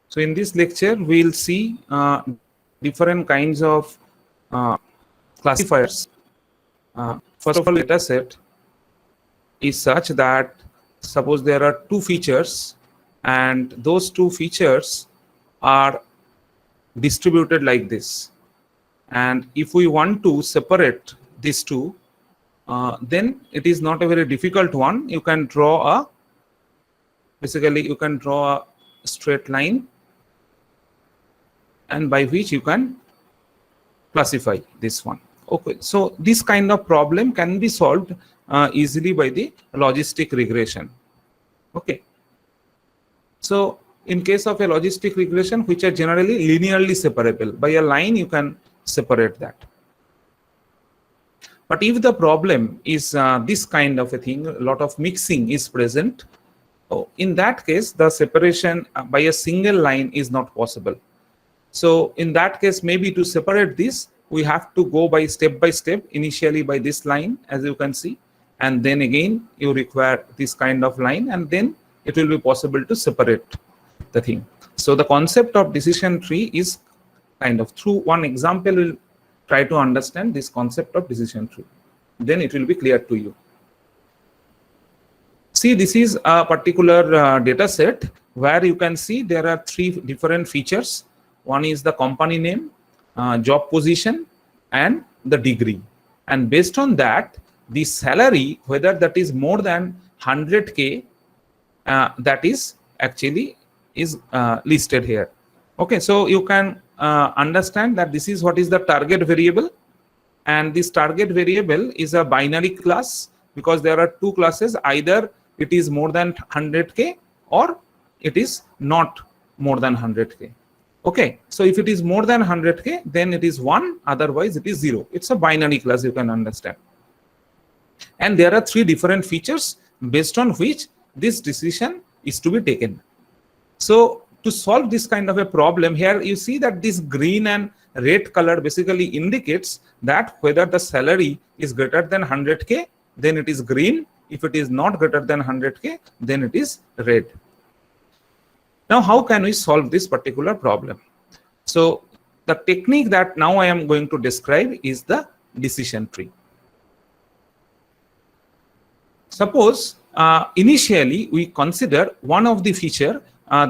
So in this lecture, we'll see different kinds of classifiers. First of all, data set is such that suppose there are two features and those two features are distributed like this. And if we want to separate these two, then it is not a very difficult one. You can draw a straight line, and by which you can classify this one. Okay, so this kind of problem can be solved easily by the logistic regression. Okay, so in case of a logistic regression, which are generally linearly separable, by a line you can separate that. But if the problem is this kind of a thing, a lot of mixing is present, in that case the separation by a single line is not possible. So in that case, maybe to separate this, we have to go by step, initially by this line, as you can see, and then again you require this kind of line, and then it will be possible to separate the thing. So the concept of decision tree is kind of, through one example, we'll try to understand this concept of decision tree. Then it will be clear to you. See, this is a particular data set where you can see there are three different features. One is the company name, job position, and the degree. And based on that, the salary, whether that is more than 100K, that is actually is listed here. Okay, so you can understand that this is what is the target variable, and this target variable is a binary class because there are two classes: either it is more than 100K or it is not more than 100K. Okay, so if it is more than 100K, then it is 1, otherwise it is 0. It's a binary class, you can understand. And there are three different features based on which this decision is to be taken. So to solve this kind of a problem, here you see that this green and red color basically indicates that whether the salary is greater than 100K, then it is green. If it is not greater than 100K, then it is red. Now, how can we solve this particular problem? So the technique that now I am going to describe is the decision tree. Suppose initially we consider one of the feature.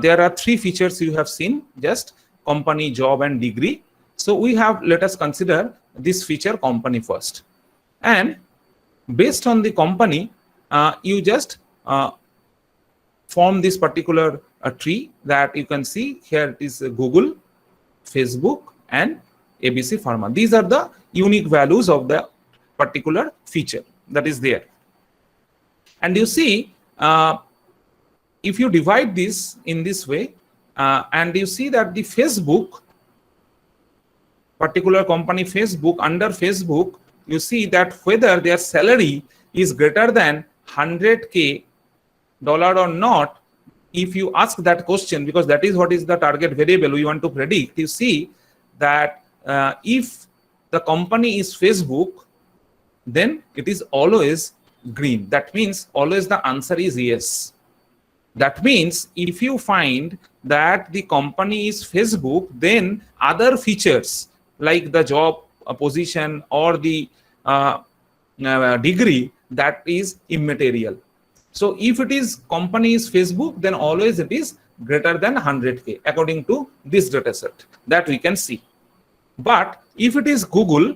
There are three features you have seen, just company, job, and degree. So we have, let us consider this feature company first. And based on the company, you just form this particular tree that you can see here. It is Google, Facebook, and ABC Pharma. These are the unique values of the particular feature that is there. And you see, if you divide this in this way, and you see that the Facebook, particular company Facebook, under Facebook, you see that whether their salary is greater than 100K dollar or not, if you ask that question, because that is what is the target variable we want to predict, you see that if the company is Facebook, then it is always green. That means always the answer is yes. That means if you find that the company is Facebook, then other features like the job position or the degree, that is immaterial. So if it is company is Facebook, then always it is greater than 100K according to this data set that we can see. But if it is Google,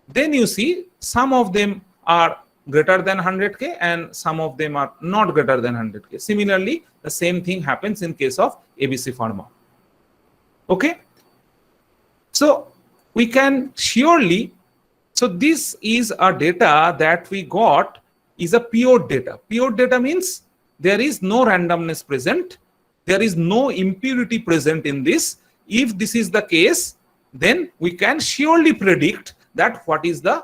then you see some of them are greater than 100K and some of them are not greater than 100K. Similarly, the same thing happens in case of ABC Pharma. Okay, so we can surely, so this is a data that we got is a pure data. Pure data means there is no randomness present, there is no impurity present in this. If this is the case, then we can surely predict that what is the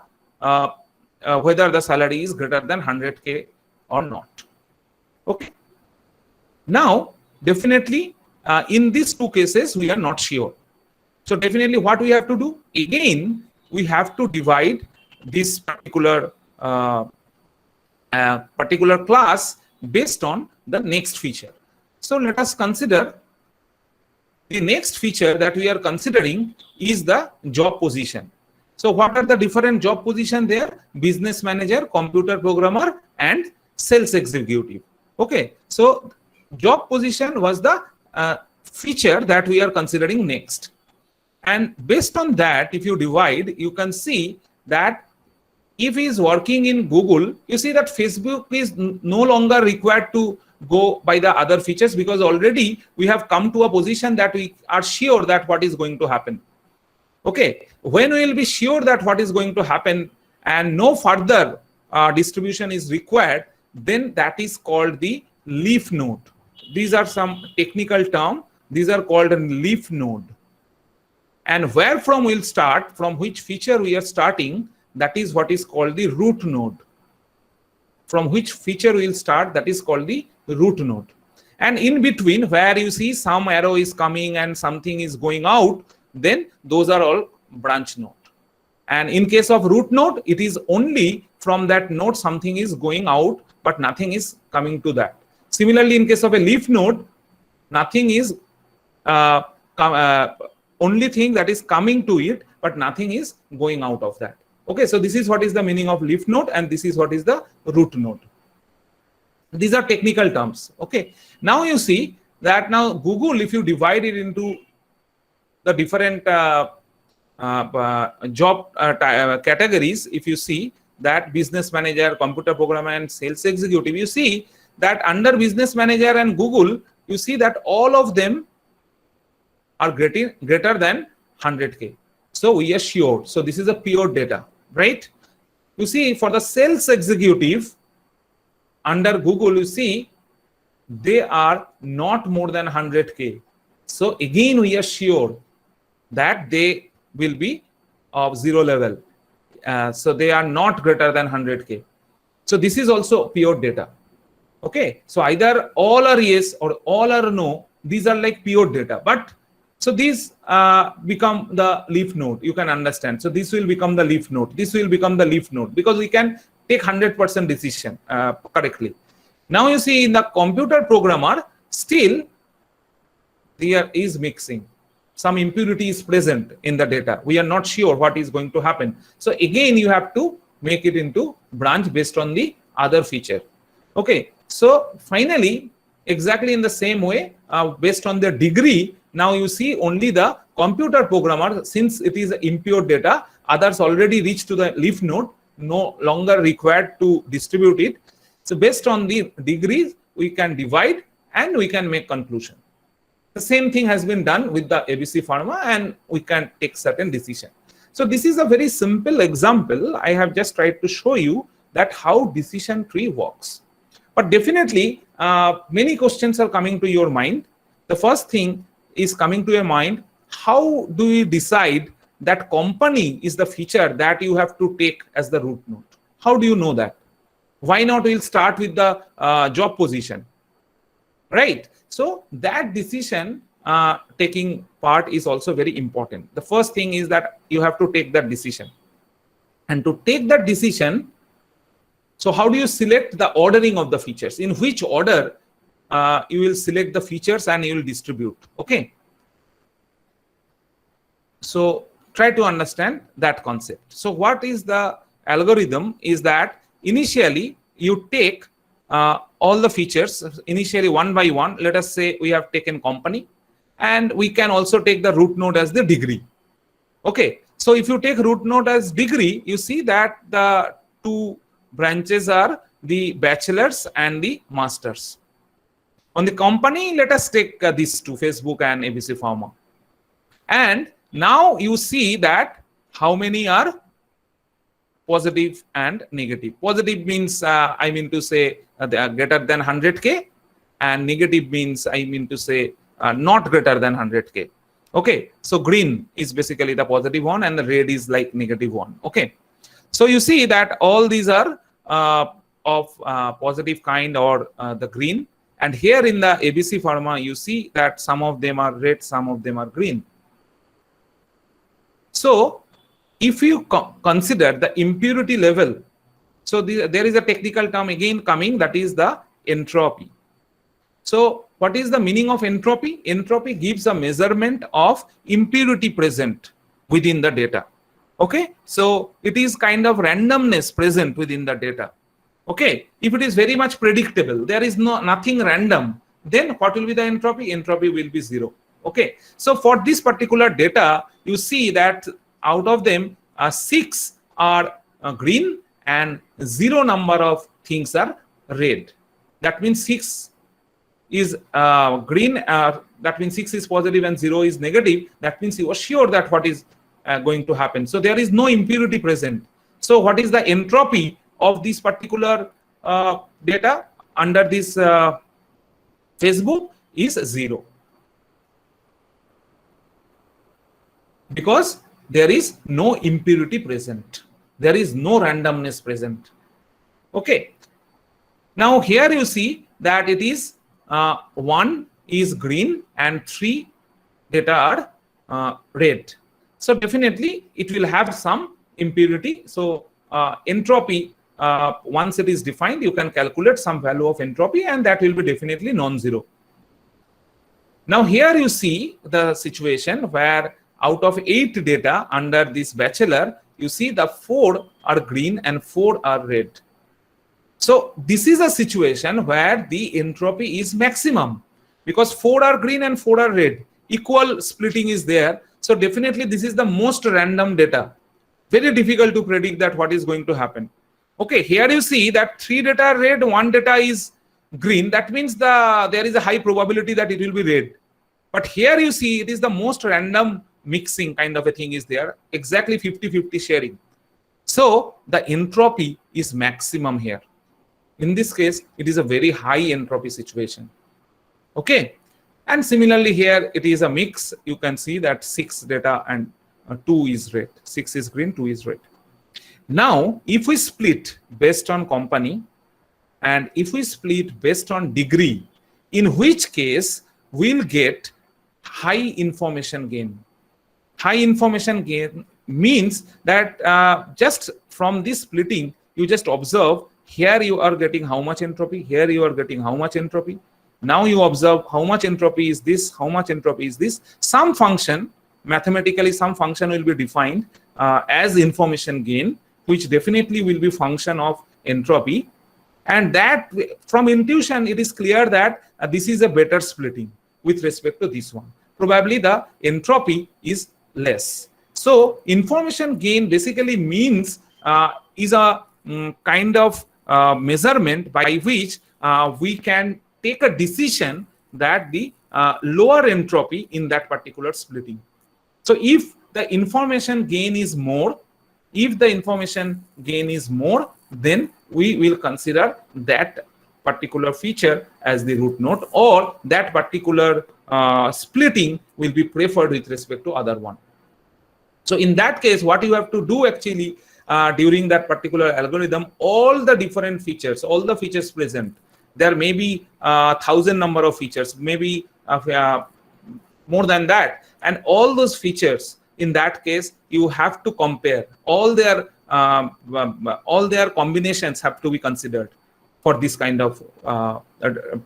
whether the salary is greater than 100K or not. Okay. Now, definitely in these two cases, we are not sure. So definitely what we have to do, again, we have to divide this particular class based on the next feature. So let us consider the next feature that we are considering is the job position. So what are the different job position there? Business manager, computer programmer, and sales executive. Okay, so job position was the feature that we are considering next. And based on that, if you divide, you can see that if he is working in Google, you see that Facebook is no longer required to go by the other features, because already we have come to a position that we are sure that what is going to happen. Okay, when we will be sure that what is going to happen and no further distribution is required, then that is called the leaf node. These are some technical terms. These are called a leaf node. And where from we'll start, from which feature we are starting, that is what is called the root node. From which feature we'll start, that is called the root node. And in between, where you see some arrow is coming and something is going out, then those are all branch node. And in case of root node, it is only from that node something is going out, but nothing is coming to that. Similarly, in case of a leaf node, nothing is only thing that is coming to it, but nothing is going out of that. Okay, so this is what is the meaning of leaf node, and this is what is the root node. These are technical terms. Okay, now you see that now Google, if you divide it into the different job categories, if you see that business manager, computer programmer, and sales executive, you see that under business manager and Google, you see that all of them are greater than 100K. So we are sure. So this is a pure data, right? You see, for the sales executive under Google, you see they are not more than 100K. So again, we are sure that they will be of zero level. So they are not greater than 100K. So this is also pure data. Okay, so either all are yes or all are no. These are like pure data. But so these become the leaf node. You can understand. So this will become the leaf node. This will become the leaf node, because we can take 100% decision correctly. Now you see in the computer programmer, still there is mixing. Some impurity is present in the data. We are not sure what is going to happen. So again, you have to make it into branch based on the other feature. Okay, so finally, exactly in the same way, based on the degree, now you see only the computer programmer, since it is impure data, others already reached to the leaf node, no longer required to distribute it. So based on the degrees, we can divide and we can make conclusion. The same thing has been done with the ABC Pharma, and we can take certain decision. So this is a very simple example. I have just tried to show you that how decision tree works. But definitely, many questions are coming to your mind. The first thing is coming to your mind, how do you decide that company is the feature that you have to take as the root node? How do you know that? Why not we'll start with the job position, right? So that decision taking part is also very important. The first thing is that you have to take that decision. And to take that decision, so how do you select the ordering of the features? In which order you will select the features and you will distribute. Okay. So try to understand that concept. So what is the algorithm is that initially you take all the features initially one by one. Let us say we have taken company, and we can also take the root node as the degree. Okay. So if you take root node as degree, you see that the two branches are the bachelor's and the master's. On the company, let us take these two, Facebook and ABC Pharma. And now you see that how many are positive and negative. Positive means I mean to say they are greater than 100K, and negative means I mean to say not greater than 100K. Okay, so green is basically the positive one and the red is like negative one. Okay, so you see that all these are of positive kind, or the green. And here in the ABC Pharma, you see that some of them are red, some of them are green. So if you consider the impurity level, so there is a technical term again coming, that is the entropy. So what is the meaning of entropy? Entropy gives a measurement of impurity present within the data. Okay, so it is kind of randomness present within the data. Okay, if it is very much predictable, there is nothing random, then what will be the entropy? Entropy will be 0. Okay, so for this particular data, you see that out of them, 6 are green and 0 number of things are red. That means 6 is green, that means 6 is positive and 0 is negative. That means you are sure that what is going to happen. So there is no impurity present. So what is the entropy of this particular data under this Facebook is 0, because there is no impurity present, there is no randomness present. Okay, now here you see that it is 1 is green and 3 data are red. So definitely it will have some impurity. So entropy, once it is defined, you can calculate some value of entropy, and that will be definitely non-zero. Now here you see the situation where out of 8 data under this bachelor, you see the 4 are green and 4 are red. So this is a situation where the entropy is maximum, because 4 are green and 4 are red. Equal splitting is there. So definitely this is the most random data. Very difficult to predict that what is going to happen. Okay, here you see that 3 data are red, 1 data is green. That means there is a high probability that it will be red. But here you see it is the most random mixing kind of a thing is there. Exactly 50-50 sharing. So the entropy is maximum here. In this case, it is a very high entropy situation. Okay. And similarly here, it is a mix. You can see that 6 data and 2 is red. 6 is green, 2 is red. Now, if we split based on company and if we split based on degree, in which case we'll get high information gain. High information gain means that just from this splitting, you just observe here you are getting how much entropy, here you are getting how much entropy. Now you observe how much entropy is this, how much entropy is this. Some function, mathematically some function will be defined as information gain, which definitely will be function of entropy. And that from intuition, it is clear that this is a better splitting with respect to this one. Probably the entropy is less. So information gain basically means is a kind of measurement by which we can take a decision that the lower entropy in that particular splitting. So if the information gain is more, then we will consider that particular feature as the root node, or that particular splitting will be preferred with respect to other one. So in that case, what you have to do actually during that particular algorithm, all the different features, all the features present, there may be 1,000 number of features, maybe more than that, and all those features, in that case you have to compare all their combinations have to be considered for this kind of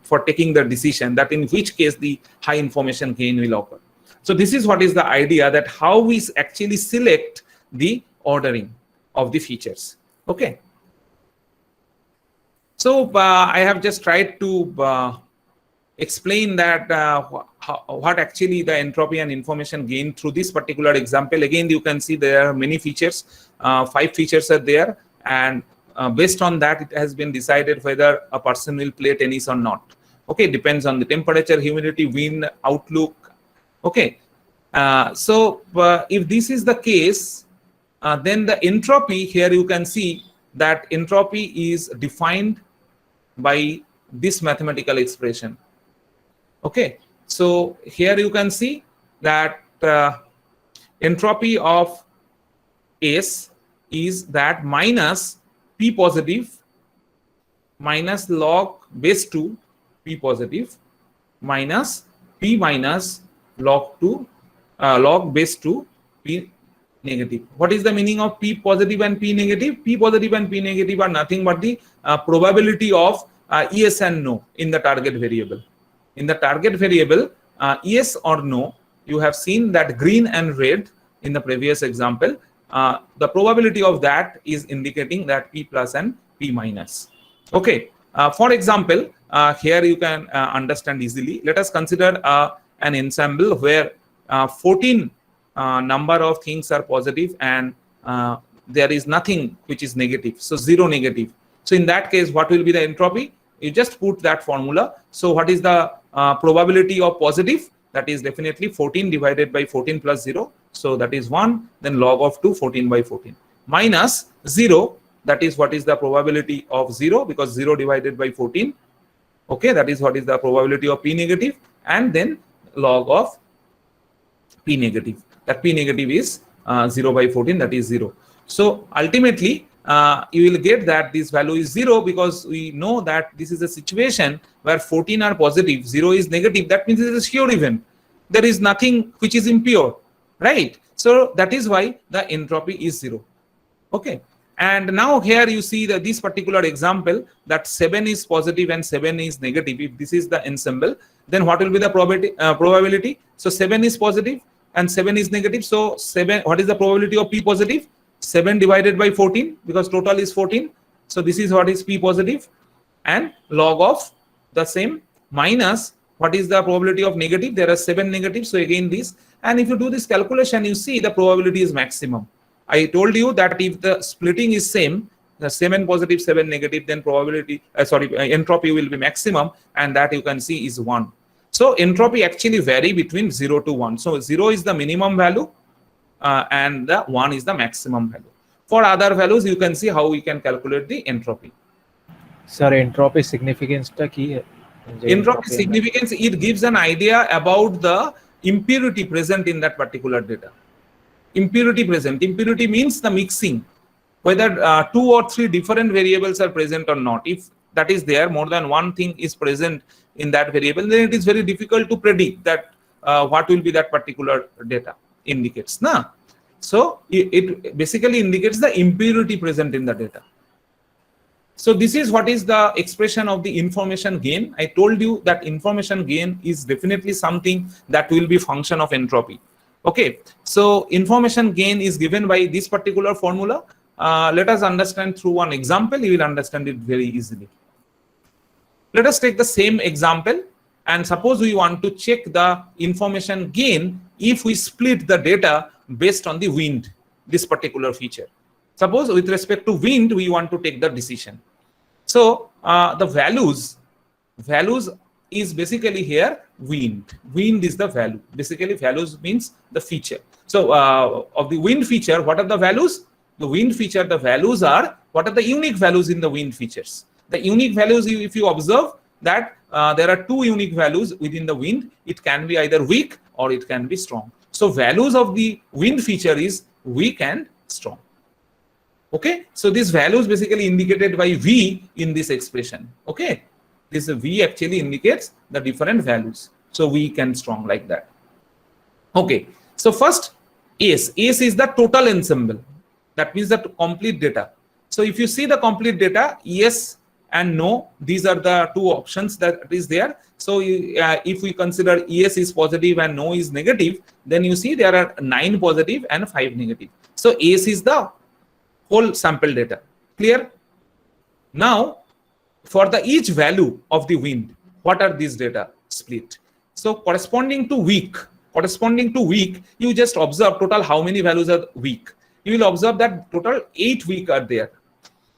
for taking the decision that in which case the high information gain will occur. So this is what is the idea, that how we actually select the ordering of the features. Okay. So I have just tried to explain that what actually the entropy and information gain through this particular example. Again, you can see there are many features, 5 features are there, and based on that it has been decided whether a person will play tennis or not. Okay, depends on the temperature, humidity, wind, outlook. Okay, so if this is the case, then the entropy here you can see that entropy is defined by this mathematical expression. Okay, so here you can see that entropy of S is that minus P positive minus log base 2 P positive minus P minus log base 2 P negative. What is the meaning of P positive and P negative? P positive and P negative are nothing but the probability of yes and no in the target variable. in the target variable, yes or no, you have seen that green and red in the previous example, the probability of that is indicating that P plus and P minus. Okay. For example, here you can understand easily. Let us consider an ensemble where 14 number of things are positive and there is nothing which is negative. So 0 negative. So in that case, what will be the entropy? You just put that formula. So what is the probability of positive? That is definitely 14 divided by 14 plus 0. So that is 1. Then log of 2, 14 by 14. Minus 0. That is what is the probability of 0, because 0 divided by 14. Okay, that is what is the probability of P negative. And then log of P negative. That P negative is 0 by 14, that is 0. So ultimately, you will get that this value is 0, because we know that this is a situation where 14 are positive, 0 is negative. That means it is a sure event. There is nothing which is impure, right? So that is why the entropy is 0. Okay. And now here you see that this particular example, that 7 is positive and 7 is negative. If this is the ensemble, then what will be the probability? So 7 is positive and 7 is negative. So 7, what is the probability of P positive? 7 divided by 14, because total is 14. So this is what is P positive, and log of the same minus what is the probability of negative. There are 7 negative. So again this, and if you do this calculation, you see the probability is maximum. I told you that if the splitting is same, the 7 positive, 7 negative, then probability, entropy will be maximum, and that you can see is 1. So entropy actually vary between 0 to 1. So 0 is the minimum value, and the 1 is the maximum value. For other values, you can see how we can calculate the entropy. Sir, entropy significance ta ki hai? Entropy significance, it gives an idea about the impurity present in that particular data. Impurity present. Impurity means the mixing, whether 2 or 3 different variables are present or not. If that is there, more than one thing is present in that variable, then it is very difficult to predict that what will be that particular data indicates. Nah? So it basically indicates the impurity present in the data. So this is what is the expression of the information gain. I told you that information gain is definitely something that will be function of entropy. Okay, so information gain is given by this particular formula. Let us understand through one example. You will understand it very easily. Let us take the same example, and suppose we want to check the information gain if we split the data based on the wind, this particular feature. Suppose with respect to wind, we want to take the decision. So the values is basically here wind. Wind is the value. Basically, values means the feature. So of the wind feature, what are the values? The wind feature, the values are, what are the unique values in the wind features? The unique values, if you observe that there are 2 unique values within the wind, it can be either weak or it can be strong. So values of the wind feature is weak and strong. Okay, so these values basically indicated by V in this expression. Okay. This V actually indicates the different values. So weak and strong, like that. Okay. So first, ACE. ACE is the total ensemble. That means the complete data. So if you see the complete data, yes and no, these are the 2 options that is there. So if we consider yes is positive and no is negative, then you see there are 9 positive and 5 negative. So ACE is the whole sample data. Clear? Now, for the each value of the wind, what are these data split? So corresponding to weak, you just observe total how many values are weak. You will observe that total 8 weak are there.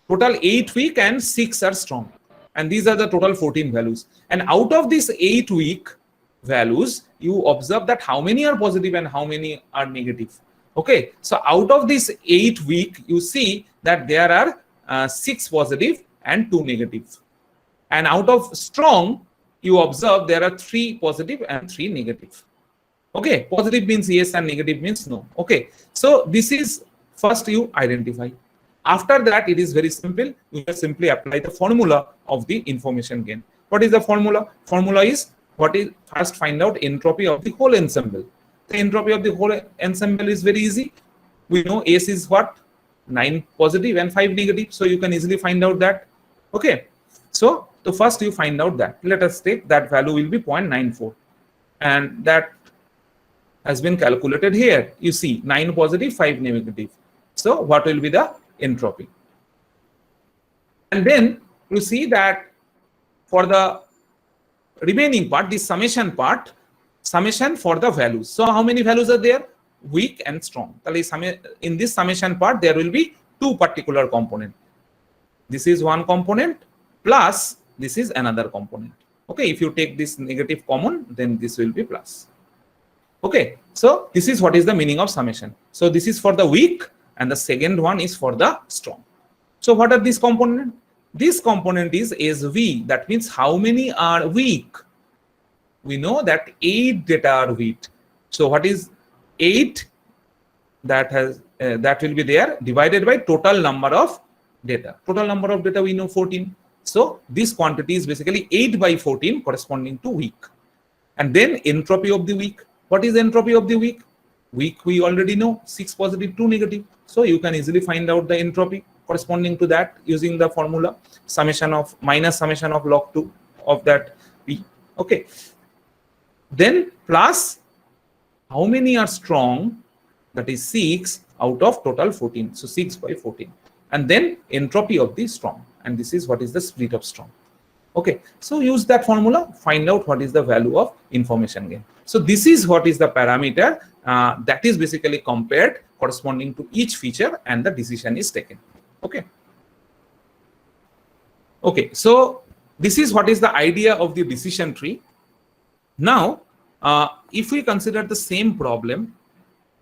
Total 8 weak and 6 are strong. And these are the total 14 values. And out of these 8 weak values, you observe that how many are positive and how many are negative. Okay. So out of these 8 weak, you see that there are 6 positive and 2 negative. And out of strong, you observe there are 3 positive and 3 negative. Okay, positive means yes and negative means no. Okay, so this is first you identify. After that, it is very simple. You just simply apply the formula of the information gain. What is the formula? Formula is first find out entropy of the whole ensemble. The entropy of the whole ensemble is very easy. We know ACE is what? 9 positive and 5 negative. So you can easily find out that. Okay. So So first you find out that. Let us take that value will be 0.94, and that has been calculated here. You see 9 positive, 5 negative. So what will be the entropy? And then you see that for the remaining part, this summation part, summation for the values. So how many values are there? Weak and strong. In this summation part, there will be two particular components. This is one component plus this is another component. Okay, if you take this negative common, then this will be plus. Okay, so this is what is the meaning of summation. So this is for the weak and the second one is for the strong. So what are these components? This component is SV. That means how many are weak? We know that 8 data are weak. So what is 8? That will be there divided by total number of data. Total number of data we know 14. So this quantity is basically 8 by 14 corresponding to weak. And then entropy of the weak. What is entropy of the weak? Weak we already know, 6 positive, 2 negative. So you can easily find out the entropy corresponding to that using the formula minus summation of log 2 of that p. Okay. Then plus how many are strong? That is 6 out of total 14. So 6 by 14. And then entropy of the strong. And this is what is the split of strong. Okay, so use that formula, find out what is the value of information gain. So this is what is the parameter that is basically compared corresponding to each feature and the decision is taken. Okay. Okay, so this is what is the idea of the decision tree. Now, if we consider the same problem,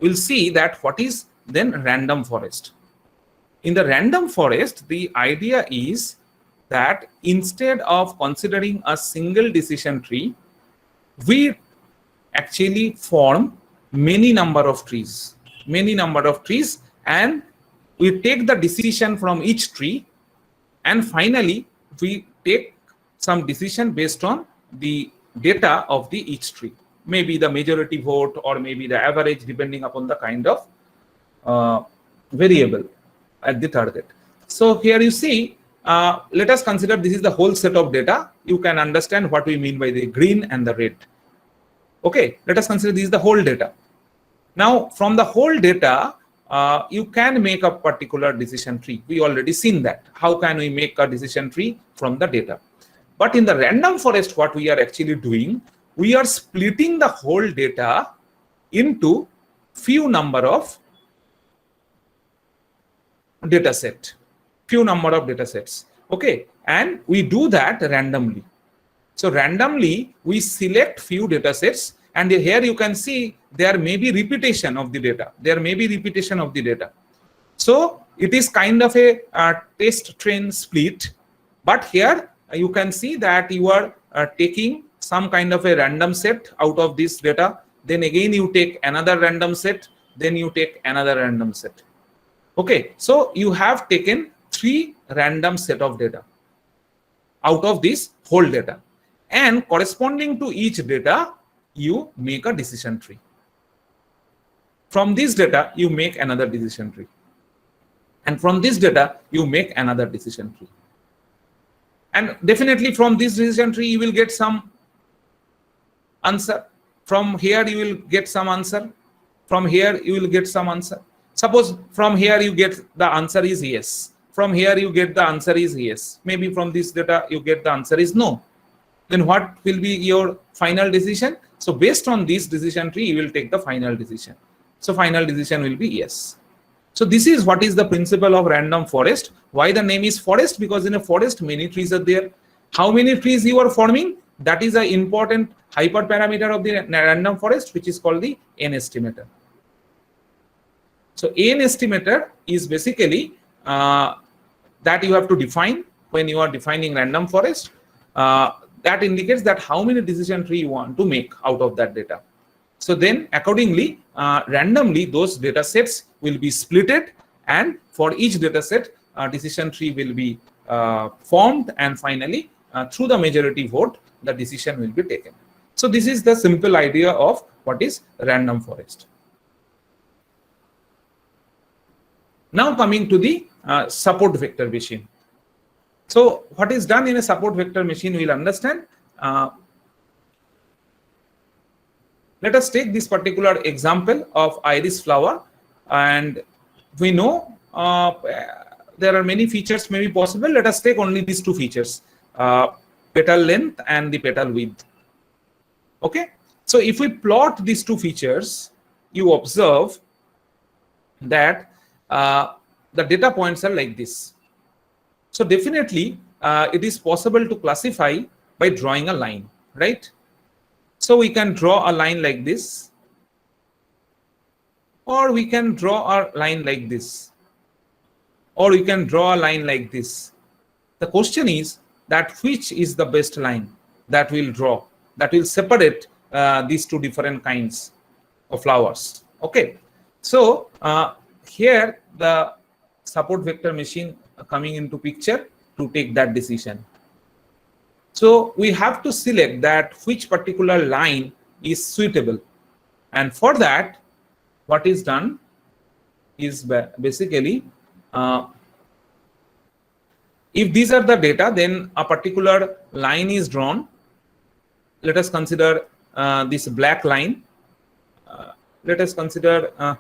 we'll see that what is then random forest. In the random forest, the idea is that instead of considering a single decision tree, we actually form many number of trees, and we take the decision from each tree, and finally we take some decision based on the data of the each tree, maybe the majority vote or maybe the average, depending upon the kind of variable at the target. So here you see, let us consider this is the whole set of data. You can understand what we mean by the green and the red. Okay, let us consider this is the whole data. Now from the whole data, you can make a particular decision tree. We already seen that. How can we make a decision tree from the data? But in the random forest, what we are actually doing, we are splitting the whole data into few number of data sets. Okay, and we do that randomly. So randomly we select few data sets, and here you can see there may be repetition of the data. So it is kind of a test train split, but here you can see that you are taking some kind of a random set out of this data, then again you take another random set, then you take another random set. Okay, so you have taken 3 random set of data out of this whole data, and corresponding to each data you make a decision tree. From this data you make another decision tree, and from this data you make another decision tree, and definitely from this decision tree you will get some answer. From here you will get some answer, from here you will get some answer. Suppose from here you get the answer is yes, from here you get the answer is yes, maybe from this data you get the answer is no. Then what will be your final decision? So based on this decision tree you will take the final decision. So final decision will be yes. So this is what is the principle of random forest. Why the name is forest? Because in a forest many trees are there. How many trees you are forming? That is an important hyperparameter of the random forest, which is called the N estimator. So N estimator is basically that you have to define when you are defining random forest. That indicates that how many decision tree you want to make out of that data. So then accordingly, randomly those data sets will be splitted, and for each data set, decision tree will be formed, and finally through the majority vote, the decision will be taken. So this is the simple idea of what is random forest. Now coming to the support vector machine. So what is done in a support vector machine, we'll understand. Let us take this particular example of iris flower, and we know there are many features may be possible. Let us take only these two features, petal length and the petal width. Okay, so if we plot these two features, you observe that the data points are like this. So definitely it is possible to classify by drawing a line, right? So we can draw a line like this, or we can draw a line like this, or we can draw a line like this. The question is that which is the best line that we'll draw, that will separate these two different kinds of flowers. Okay, so here the support vector machine coming into picture to take that decision. So we have to select that which particular line is suitable, and for that what is done is basically if these are the data, then a particular line is drawn. Let us consider this black line. Let us consider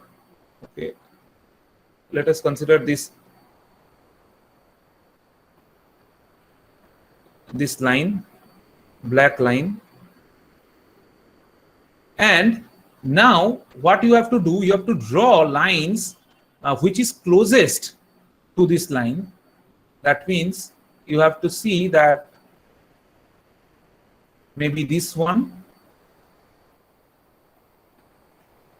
okay, let us consider this line, black line. And now what you have to do, you have to draw lines which is closest to this line. That means you have to see that maybe this one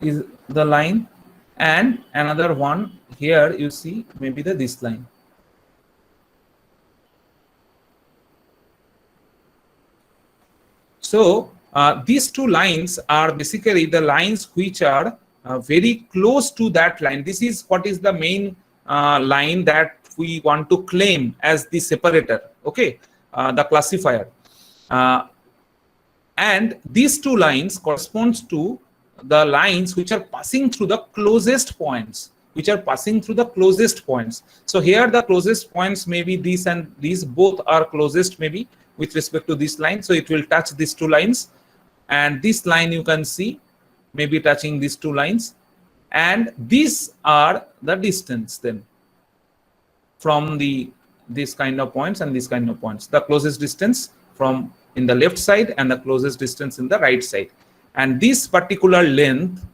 is the line, and another one here you see maybe this line. So these two lines are basically the lines which are very close to that line. This is what is the main line that we want to claim as the separator, okay, the classifier. And these two lines corresponds to the lines which are passing through the closest points, So here the closest points may be these, and these both are closest maybe with respect to this line. So it will touch these two lines, and this line you can see maybe touching these two lines, and these are the distance then from this kind of points and this kind of points, the closest distance from in the left side and the closest distance in the right side. And this particular length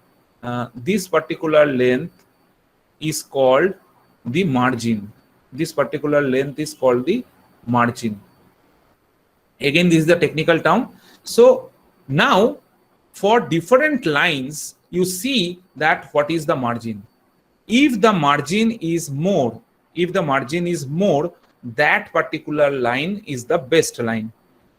is called the margin. This particular length is called the margin. Again, this is the technical term. So now for different lines, you see that what is the margin. If the margin is more, that particular line is the best line.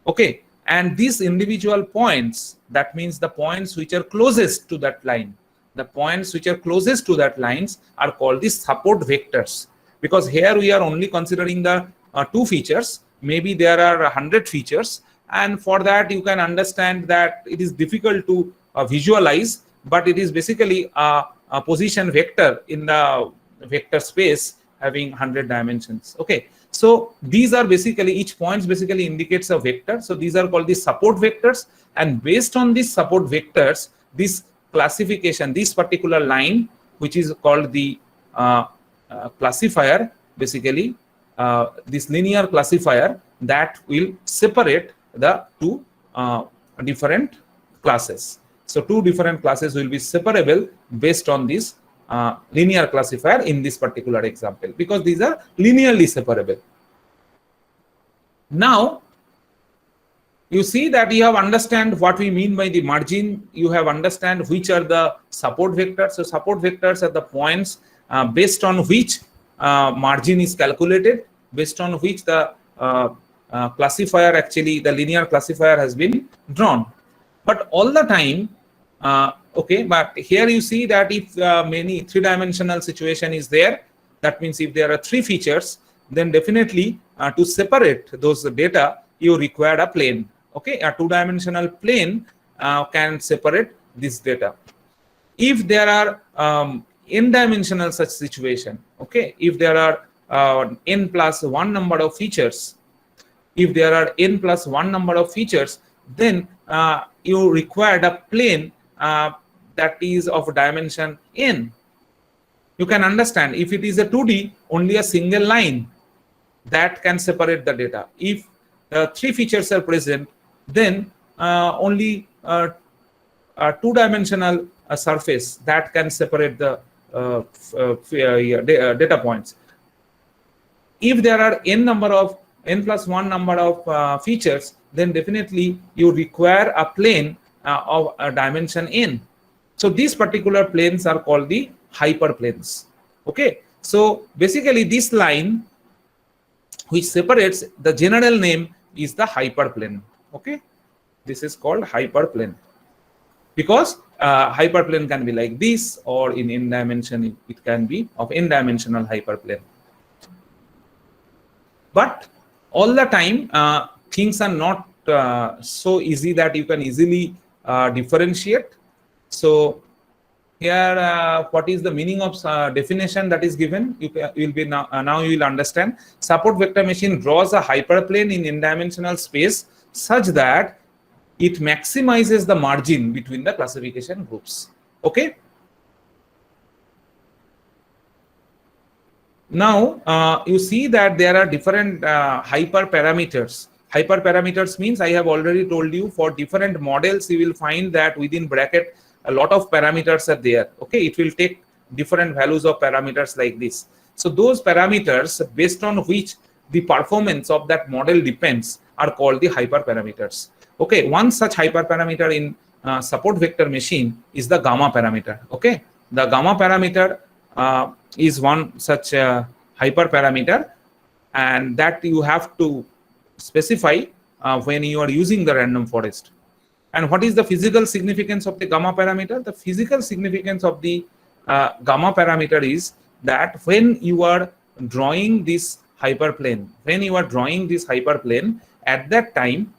Okay, and these individual points, that means the points which are closest to that line, the points which are closest to that lines are called the support vectors. Because here we are only considering the two features, maybe there are 100 features, and for that you can understand that it is difficult to visualize, but it is basically a position vector in the vector space having 100 dimensions. Okay, so these are basically, each point basically indicates a vector. So these are called the support vectors, and based on these support vectors, this classification, this particular line which is called the classifier, basically this linear classifier, that will separate the two different classes. So two different classes will be separable based on this linear classifier in this particular example, because these are linearly separable. Now you see that you have understand what we mean by the margin. You have understand which are the support vectors. So support vectors are the points based on which margin is calculated, based on which the classifier, actually the linear classifier, has been drawn. But all the time, okay, but here you see that if many three-dimensional situation is there, that means if there are three features, then definitely to separate those data, you require a plane. Okay, a two-dimensional plane can separate this data. If there are n-dimensional such situation, okay, if there are n plus 1 number of features, if there are n plus 1 number of features, then you required a plane that is of dimension n. You can understand, if it is a 2D, only a single line that can separate the data. If 3 features are present, then only a 2-dimensional surface that can separate the data points. If there are n plus 1 number of features, then definitely you require a plane of a dimension n. So these particular planes are called the hyperplanes. Okay, so basically this line which separates, the general name is the hyperplane. Okay, this is called hyperplane because hyperplane can be like this, or in n dimension it can be of n-dimensional hyperplane. But all the time things are not so easy that you can easily differentiate. So here, what is the meaning of definition that is given? You will be now you will understand. Support vector machine draws a hyperplane in n-dimensional space such that it maximizes the margin between the classification groups. Okay. Now you see that there are different hyperparameters. Hyperparameters means, I have already told you, for different models you will find that within bracket a lot of parameters are there. Okay, it will take different values of parameters like this. So those parameters based on which the performance of that model depends are called the hyperparameters. Okay, one such hyperparameter in support vector machine is the gamma parameter. Okay, the gamma parameter is one such hyperparameter, and that you have to specify when you are using the random forest. And what is the physical significance of the gamma parameter? The physical significance of the gamma parameter is that when you are drawing this hyperplane, at that time,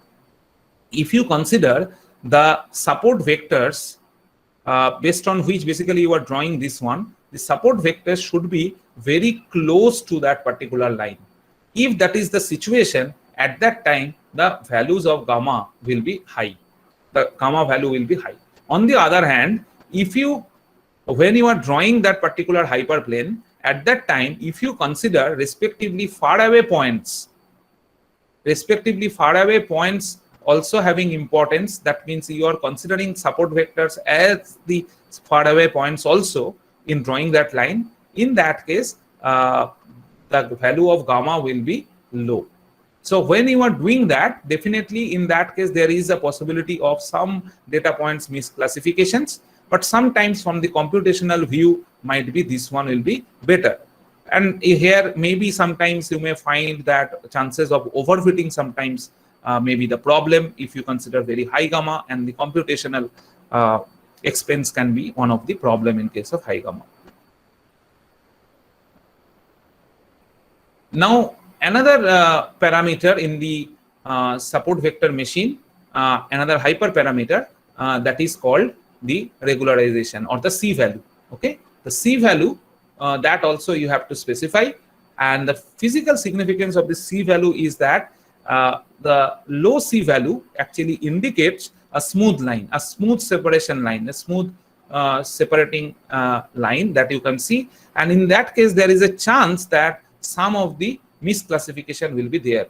if you consider the support vectors based on which basically you are drawing this one, the support vectors should be very close to that particular line. If that is the situation, at that time the values of gamma will be high. The gamma value will be high. On the other hand, when you are drawing that particular hyperplane, at that time, if you consider respectively faraway points also having importance, that means you are considering support vectors as the faraway points also in drawing that line. In that case, the value of gamma will be low. So when you are doing that, definitely in that case there is a possibility of some data points misclassifications, but sometimes from the computational view might be this one will be better. And here maybe sometimes you may find that chances of overfitting sometimes may be the problem if you consider very high gamma, and the computational expense can be one of the problem in case of high gamma. Now another parameter in the support vector machine, another hyperparameter that is called the regularization or the C value. Okay, the C value that also you have to specify, and the physical significance of the C value is that the low C value actually indicates a smooth line, a smooth separation line, a smooth separating line that you can see, and in that case there is a chance that some of the misclassification will be there.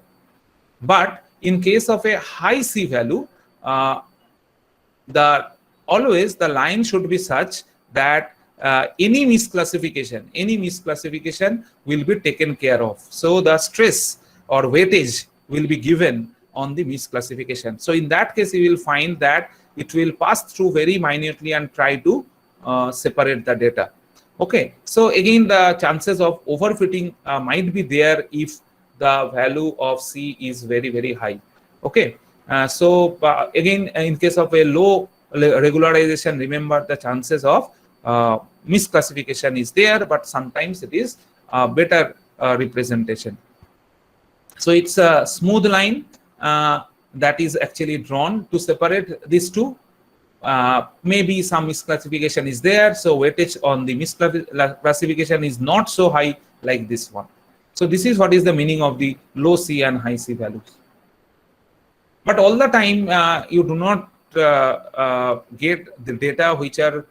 But in case of a high C value, always the line should be such that any misclassification will be taken care of. So the stress or weightage will be given on the misclassification. So in that case, you will find that it will pass through very minutely and try to separate the data. Okay, so again the chances of overfitting might be there if the value of C is very, very high. Okay, so again in case of a low regularization, remember the chances of misclassification is there, but sometimes it is better representation. So it's a smooth line that is actually drawn to separate these two. Maybe some misclassification is there, so weightage on the misclassification is not so high like this one. So this is what is the meaning of the low C and high C values. But all the time you do not get the data which are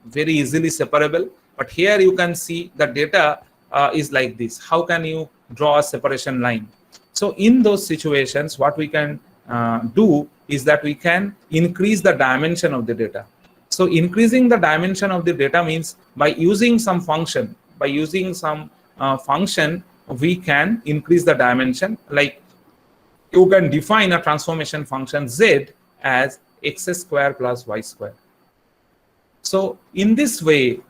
very easily separable. But here you can see the data is like this. How can you draw a separation line? So in those situations, what we can do is that we can increase the dimension of the data. So increasing the dimension of the data means by using some function, we can increase the dimension. Like you can define a transformation function z as x square plus y square. So in this way,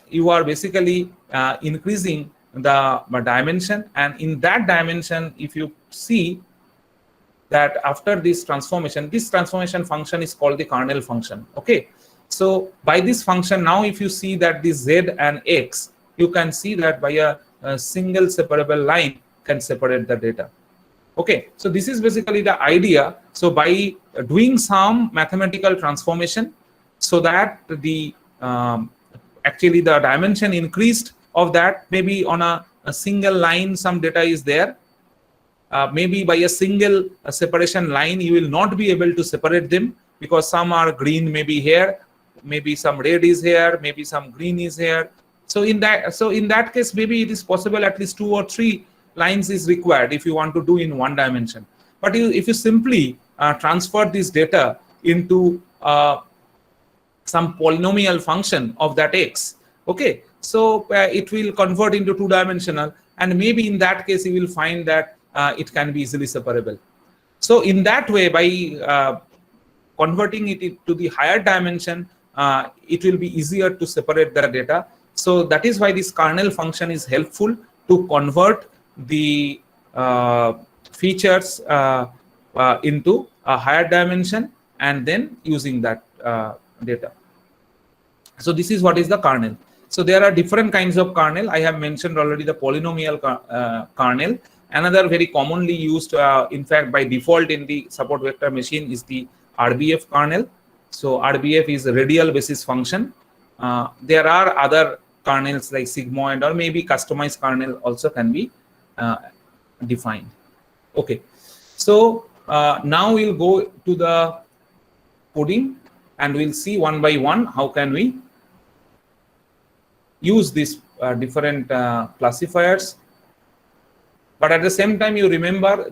you are basically increasing the dimension, and in that dimension, if you see that after this transformation function is called the kernel function. Okay, so by this function, now if you see that this z and x, you can see that by a single separable line can separate the data. Okay, so this is basically the idea. So by doing some mathematical transformation, so that the actually the dimension increased of that, maybe on a single line some data is there. Maybe by a single separation line you will not be able to separate them, because some are green, maybe here, maybe some red is here, maybe some green is here. So in that case, maybe it is possible at least 2 or 3 lines is required if you want to do in one dimension. But if you simply transfer this data into some polynomial function of that x, okay, so it will convert into 2-dimensional, and maybe in that case you will find that it can be easily separable. So in that way, by converting it to the higher dimension, it will be easier to separate the data. So that is why this kernel function is helpful to convert the features into a higher dimension and then using that data. So this is what is the kernel. So there are different kinds of kernel. I have mentioned already the polynomial kernel. Another very commonly used, in fact by default in the support vector machine, is the RBF kernel. So RBF is a radial basis function. There are other kernels like sigmoid, or maybe customized kernel also can be defined. Okay, so now we'll go to the coding and we'll see one by one how can we use these different classifiers. But at the same time, you remember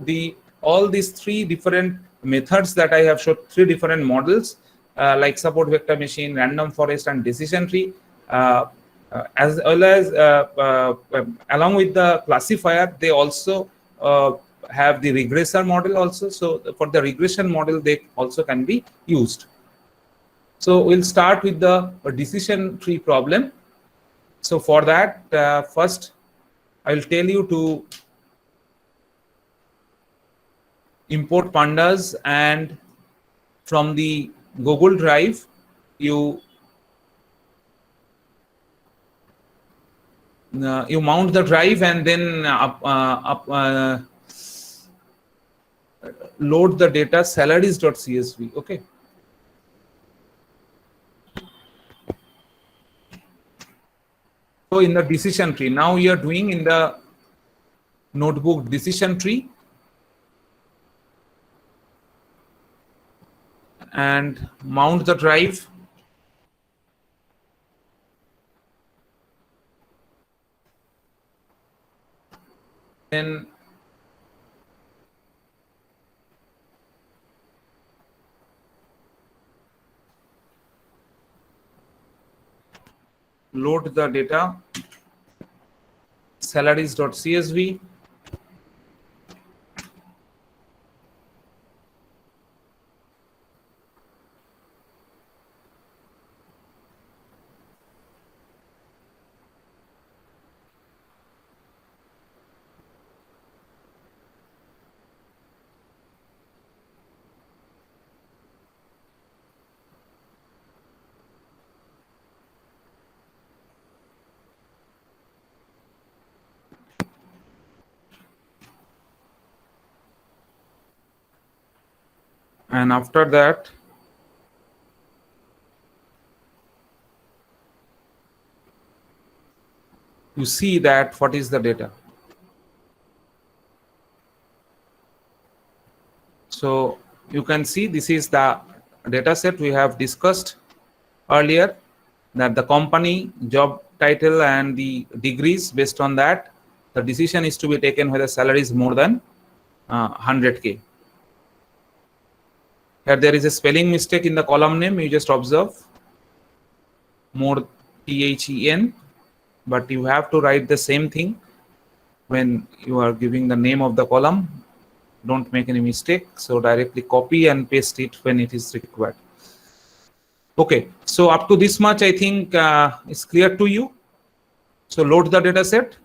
all these 3 different methods that I have showed, 3 different models like support vector machine, random forest, and decision tree, as well as along with the classifier, they also have the regressor model also. So for the regression model, they also can be used. So we'll start with the decision tree problem. So for that, first I'll tell you to import pandas, and from the Google Drive you mount the drive and then load the data salaries.csv. Okay, so in the decision tree, now we are doing in the notebook decision tree, and mount the drive. Then load the data salaries.csv. And after that, you see that what is the data. So you can see this is the data set we have discussed earlier, that the company, job title and the degrees, based on that the decision is to be taken whether salary is more than 100K. Here there is a spelling mistake in the column name, you just observe more THEN, but you have to write the same thing when you are giving the name of the column. Don't make any mistake. So directly copy and paste it when it is required. Okay, so up to this much I think is clear to you. So load the data set.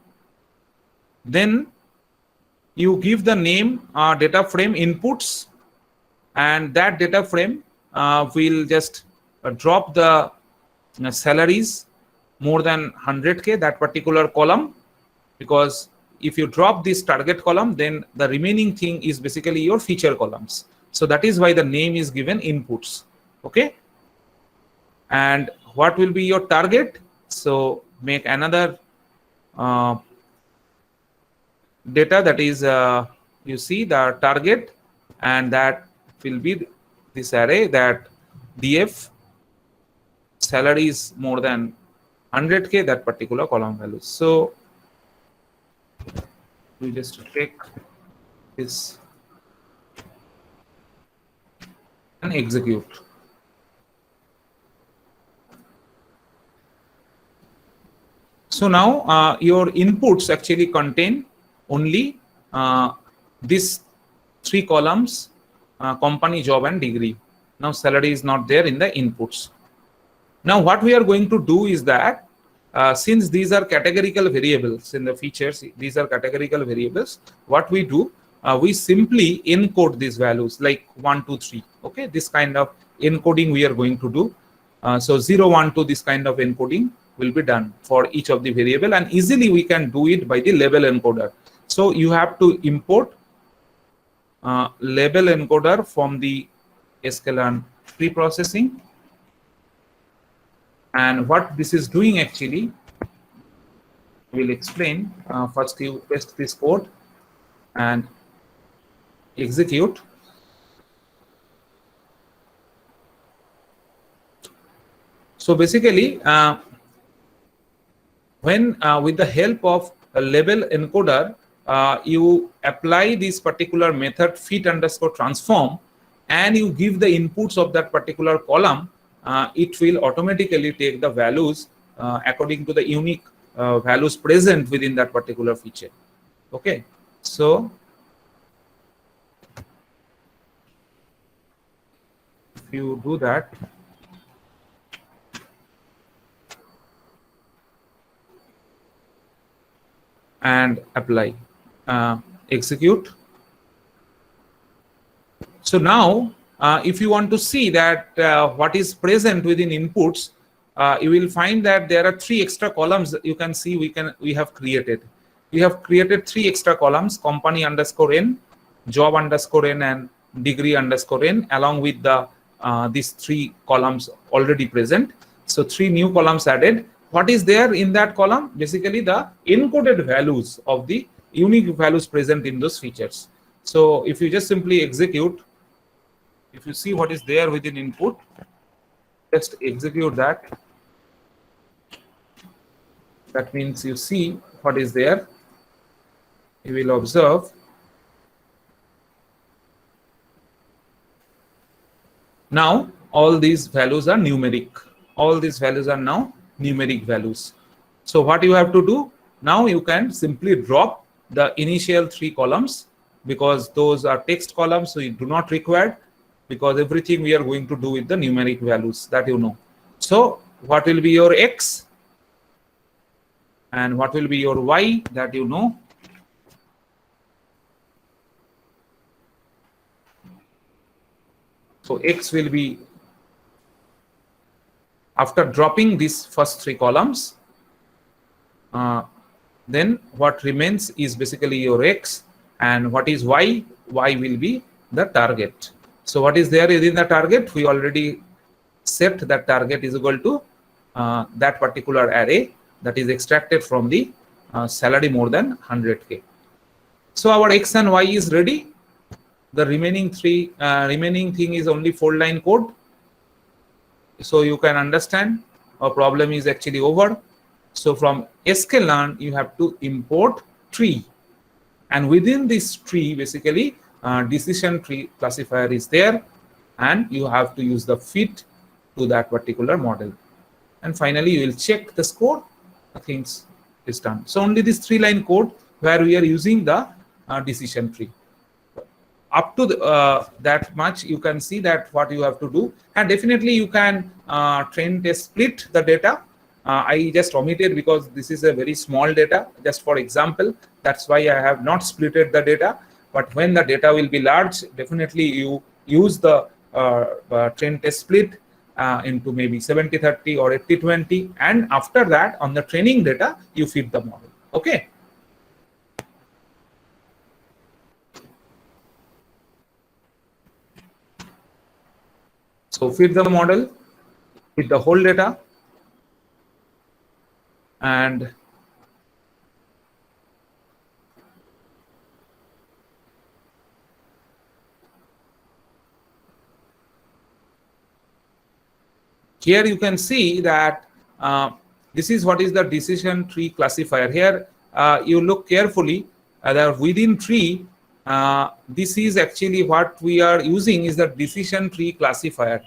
Then you give the name data frame inputs, and that data frame will just drop the salaries more than 100K, that particular column, because if you drop this target column, then the remaining thing is basically your feature columns. So that is why the name is given inputs. Okay. And what will be your target? So make another data, that is you see the target, and that will be this array, that DF salary is more than 100K, that particular column value. So we just take this and execute. So now your inputs actually contain only these three columns, company, job and degree. Now salary is not there in the inputs. Now what we are going to do is that since these are categorical variables in the features, these are categorical variables, what we do, we simply encode these values like 1, 2, 3. Okay, this kind of encoding we are going to do. So 0, 1, 2, this kind of encoding will be done for each of the variable, and easily we can do it by the label encoder. So you have to import label encoder from the sklearn preprocessing. And what this is doing actually, we'll explain. First you paste this code and execute. So basically, when with the help of a label encoder, you apply this particular method fit_transform, and you give the inputs of that particular column, it will automatically take the values according to the unique values present within that particular feature. Okay, so if you do that, and apply, execute. So now if you want to see that what is present within inputs, you will find that there are 3 extra columns. You can see we have created 3 extra columns: company underscore n, job underscore n, and degree underscore n, along with the these 3 columns already present. So 3 new columns added. What is there in that column? Basically the encoded values of the unique values present in those features. So if you just simply execute, if you see what is there within input, just execute that. That means you see what is there. You will observe now all these values are numeric. All these values are now numeric values. So what you have to do now, you can simply drop the initial 3 columns, because those are text columns, so you do not require, because everything we are going to do with the numeric values, that you know. So what will be your X and what will be your Y, that you know. So X will be, after dropping these first 3 columns, then what remains is basically your X, and what is Y? Y will be the target. So what is there within the target? We already set that target is equal to that particular array that is extracted from the salary more than 100K. So our X and Y is ready. The remaining thing is only 4-line code. So you can understand our problem is actually over. So from sklearn, you have to import tree. And within this tree, basically, decision tree classifier is there. And you have to use the fit to that particular model. And finally, you will check the score. Things is done. So only this 3-line code where we are using the decision tree. Up to that much, you can see that what you have to do, and definitely you can train test split the data. I just omitted because this is a very small data, just for example. That's why I have not splitted the data. But when the data will be large, definitely you use the train test split into maybe 70-30 or 80-20, and after that, on the training data, you feed the model. Okay. So feed the model with the whole data, and here you can see that this is what is the decision tree classifier. Here you look carefully that within tree, this is actually what we are using is the decision tree classifier.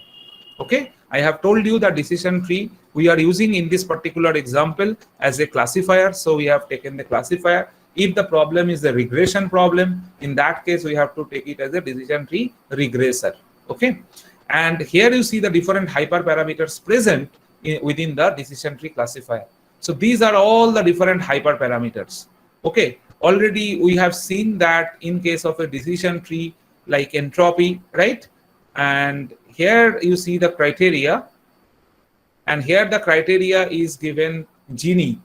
Okay, I have told you that decision tree we are using in this particular example as a classifier. So we have taken the classifier. If the problem is the regression problem, in that case we have to take it as a decision tree regressor. Okay, and here you see the different hyperparameters present within the decision tree classifier. So these are all the different hyperparameters. Okay, already we have seen that in case of a decision tree like entropy, right? And here you see the criteria, and here the criteria is given Gini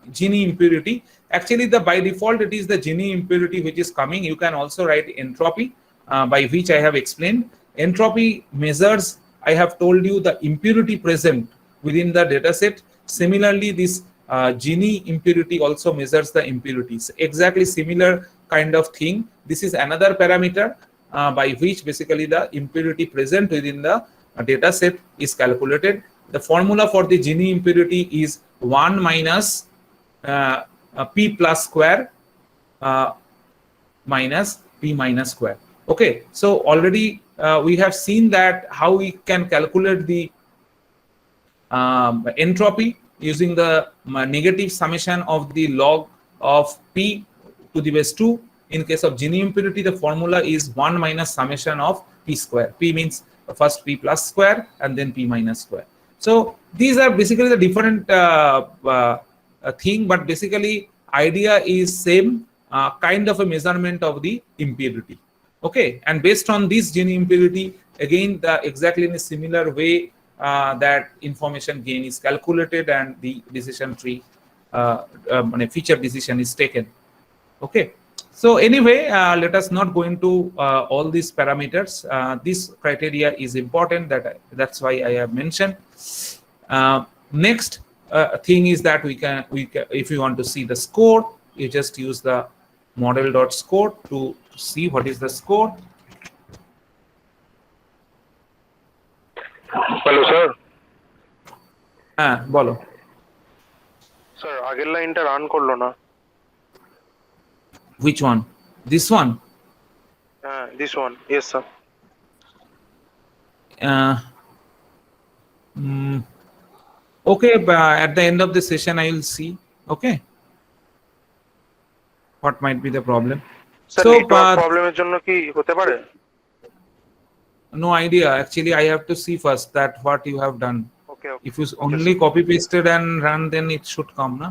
impurity. Actually, by default it is the Gini impurity which is coming. You can also write entropy, by which I have explained. Entropy measures, I have told you, the impurity present within the data set. Similarly, this Gini impurity also measures the impurities. Exactly similar kind of thing. This is another parameter by which basically the impurity present within the data set is calculated. The formula for the Gini impurity is 1 minus p plus square minus p minus square. Okay, so already we have seen that how we can calculate the entropy using the negative summation of the log of p to the base 2. In case of Gini impurity, the formula is 1 minus summation of p square. P means first p plus square and then p minus square. So these are basically the different thing, but basically idea is same, kind of a measurement of the impurity. Okay, and based on this Gini impurity, again exactly in a similar way that information gain is calculated and the decision tree feature decision is taken. Okay, so anyway, let us not go into all these parameters. This criteria is important, that's why I have mentioned. Next thing is that we can if you want to see the score, you just use the model.score to see what is the score. Hello sir বলো sir আগের লাইনটা run করলো না which one? This one? This one, yes sir. Okay, at the end of the session I will see. Okay, what might be the problem? Sir So, network প্রবলেমের জন্য কি হতে পারে? No idea. Actually, I have to see first that what you have done. Okay. If you only copy pasted and run, then it should come, na?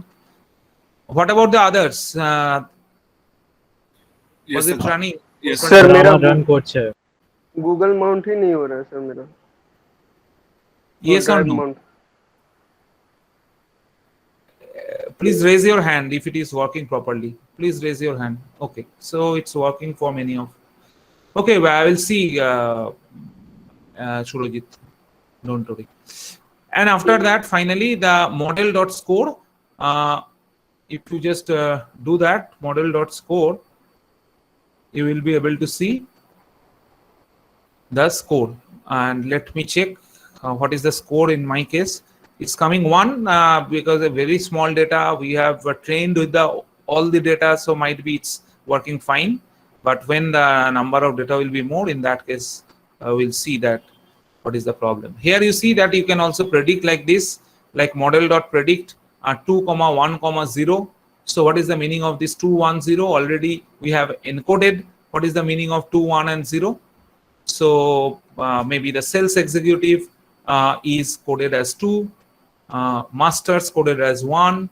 What about the others? Was it running? Yes, sir sir. मेरा run coach है Google mount ही नहीं हो रहा है sir मेरा. Yes or no? Mount. Please raise your hand if it is working properly. Please raise your hand. Okay, so it's working for many of. Okay, well, I will see, Surojit. Don't worry. And after that, finally, the model.score. if you just do that model.score, you will be able to see the score. And let me check what is the score in my case. It's coming 1 because a very small data we have trained with all the data, so might be it's working fine. But when the number of data will be more, in that case we'll see that what is the problem. Here you see that you can also predict like this, like model.predict 2,1,0. So what is the meaning of this 2, 1, 0? Already we have encoded what is the meaning of 2, 1 and 0. So maybe the sales executive is coded as 2, masters coded as 1.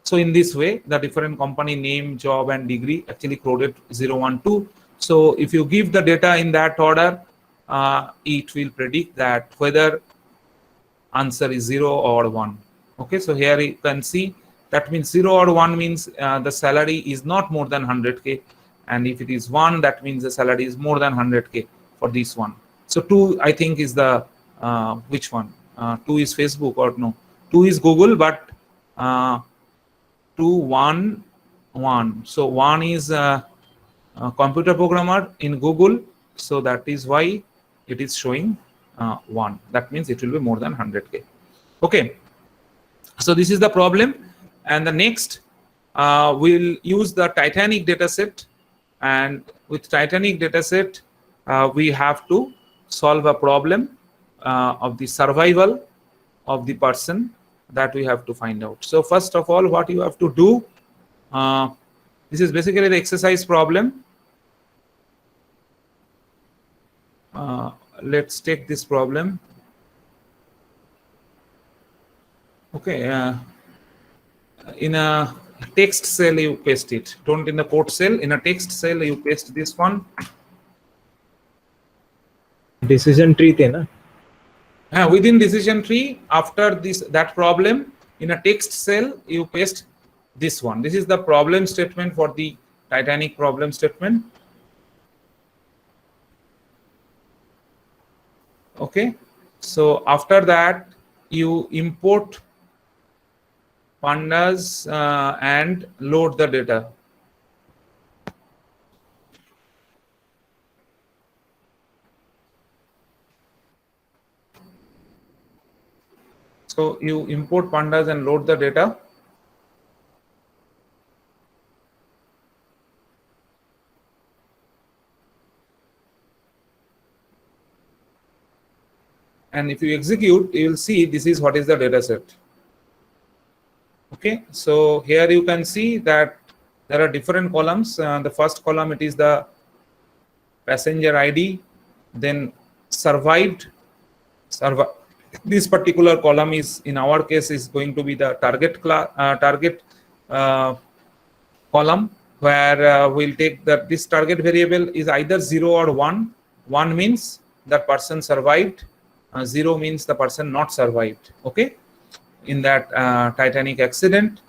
So in this way, the different company name, job and degree actually coded 0, 1, 2. So if you give the data in that order, it will predict that whether answer is 0 or 1. Okay, so here you can see that means 0 or 1 means the salary is not more than 100K, and if it is 1, that means the salary is more than 100K for this one. So 2 I think is the which one? 2 is Facebook or no? 2 is Google, but 2, 1, 1. So 1 is a computer programmer in Google, so that is why it is showing 1. That means it will be more than 100K. Okay, so this is the problem. And the next we'll use the Titanic dataset, and with Titanic dataset we have to solve a problem of the survival of the person that we have to find out. So first of all, what you have to do, this is basically the exercise problem. Let's take this problem. Okay, in a text cell you paste it, don't in the code cell, in a text cell you paste this one. Decision tree the na? Within decision tree, after that problem, in a text cell you paste this one. This is the problem statement for the Titanic problem statement. Okay, so after that you import pandas and load the data. So you import pandas and load the data. And if you execute, you will see this is what is the data set. Okay, so here you can see that there are different columns. The first column, it is the passenger ID, then survived. This particular column is, in our case, is going to be the target column, where we'll take that this target variable is either 0 or 1. 1 means that person survived, 0 means the person not survived. Okay, in that Titanic accident.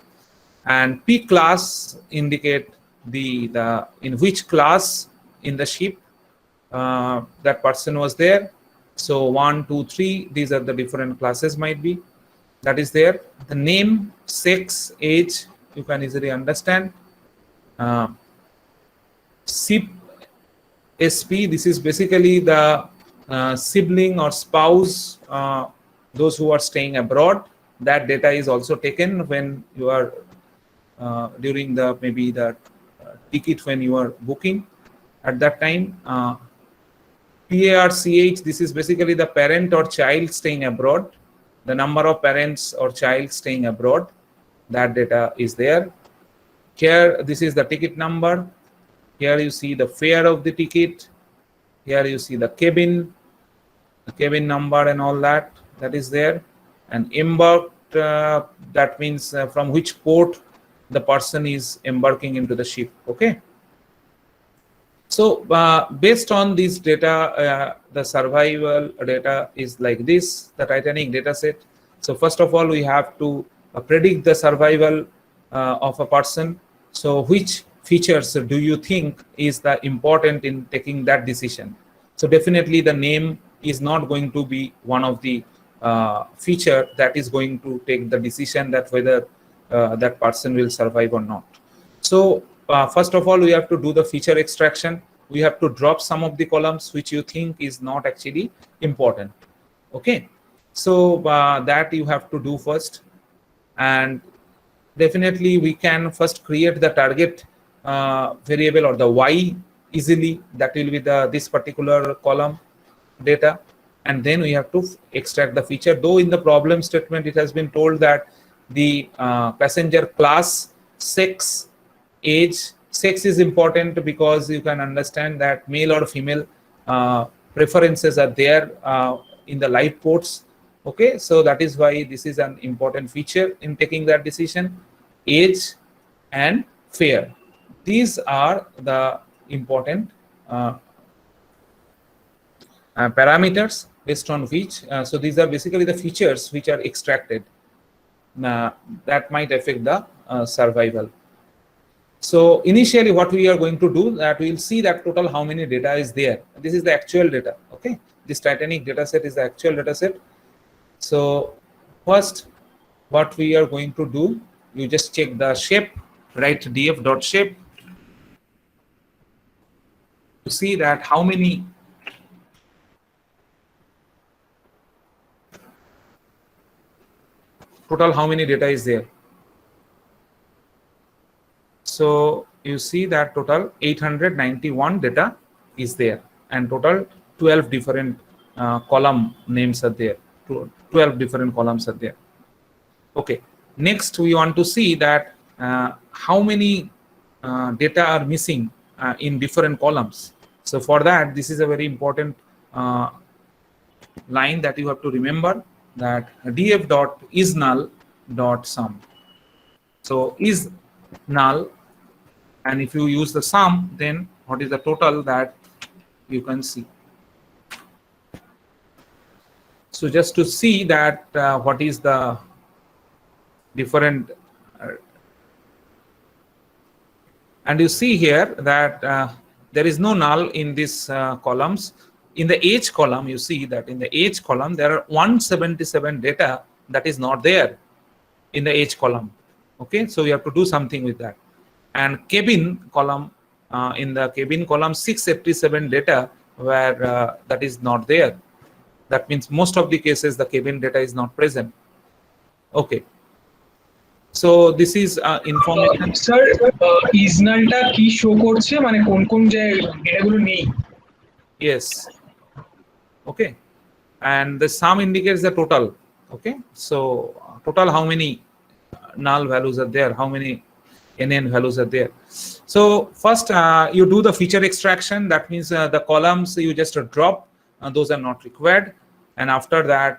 And P class indicate the in which class in the ship that person was there. So 1, 2, 3, these are the different classes might be that is there. The name, sex, age, you can easily understand. SIP, SP, this is basically the sibling or spouse, those who are staying abroad. That data is also taken when you are during the maybe the ticket when you are booking at that time. PARCH, this is basically the parent or child staying abroad, the number of parents or child staying abroad, that data is there. Here, this is the ticket number. Here you see the fare of the ticket. Here you see the cabin number and all that is there. And embarked, that means from which port the person is embarking into the ship. Okay. So based on this data, the survival data is like this, the Titanic data set. So first of all, we have to predict the survival of a person. So which features do you think is the important in taking that decision? So definitely the name is not going to be one of the feature that is going to take the decision that whether that person will survive or not. So first of all, we have to do the feature extraction. We have to drop some of the columns which you think is not actually important. Okay, so that you have to do first. And definitely we can first create the target variable or the y easily. That will be this particular column data, and then we have to extract the feature. Though in the problem statement it has been told that the passenger class, sex, age. Sex is important because you can understand that male or female preferences are there in the live ports. Okay, so that is why this is an important feature in taking that decision. Age and fare, these are the important parameters based on which so these are basically the features which are extracted that might affect the survival. So initially what we are going to do, that we will see that total how many data is there. This is the actual data. Okay, this Titanic data set is the actual data set. So first what we are going to do, you just check the shape, write df.shape to see that how many total how many data is there. So you see that total 891 data is there, and total 12 different column names are there. 12 different columns are there. Okay, next we want to see that how many data are missing in different columns. So for that, this is a very important line that you have to remember, that df.isNull.sum. So is null, and if you use the sum, then what is the total that you can see. So just to see that what is the different and you see here that there is no null in these columns. In the age column, you see that in the age column there are 177 data that is not there in the age column. Okay, so we have to do something with that. And cabin column, in the cabin column 687 data where that is not there. That means most of the cases the cabin data is not present. Okay, so this is information. Sir ইজনালটা কি show করছে, মানে কোন কোন যে ডেটাগুলো নেই? Yes. Okay, and the sum indicates the total. Okay, so total how many null values are there, how many NN values are there. So first you do the feature extraction. That means the columns you just drop, those are not required. And after that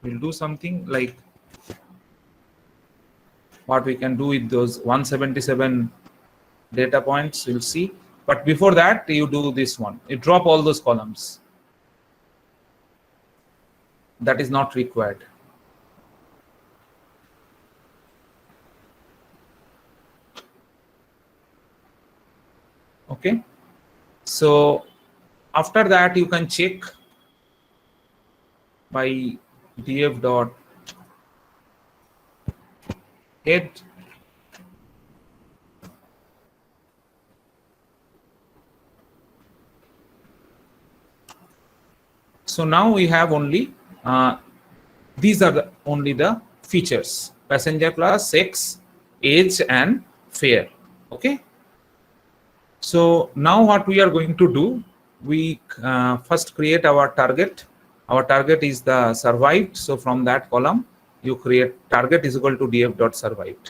we'll do something like what we can do with those 177 data points, you'll see. But before that, you do this one, you drop all those columns. That is not required. Okay, so after that you can check by df.head so now we have only these are only the features: passenger class, sex, age and fare. Okay, so now what we are going to do, we first create our target. Our target is the survived. So from that column, you create target is equal to df.survived,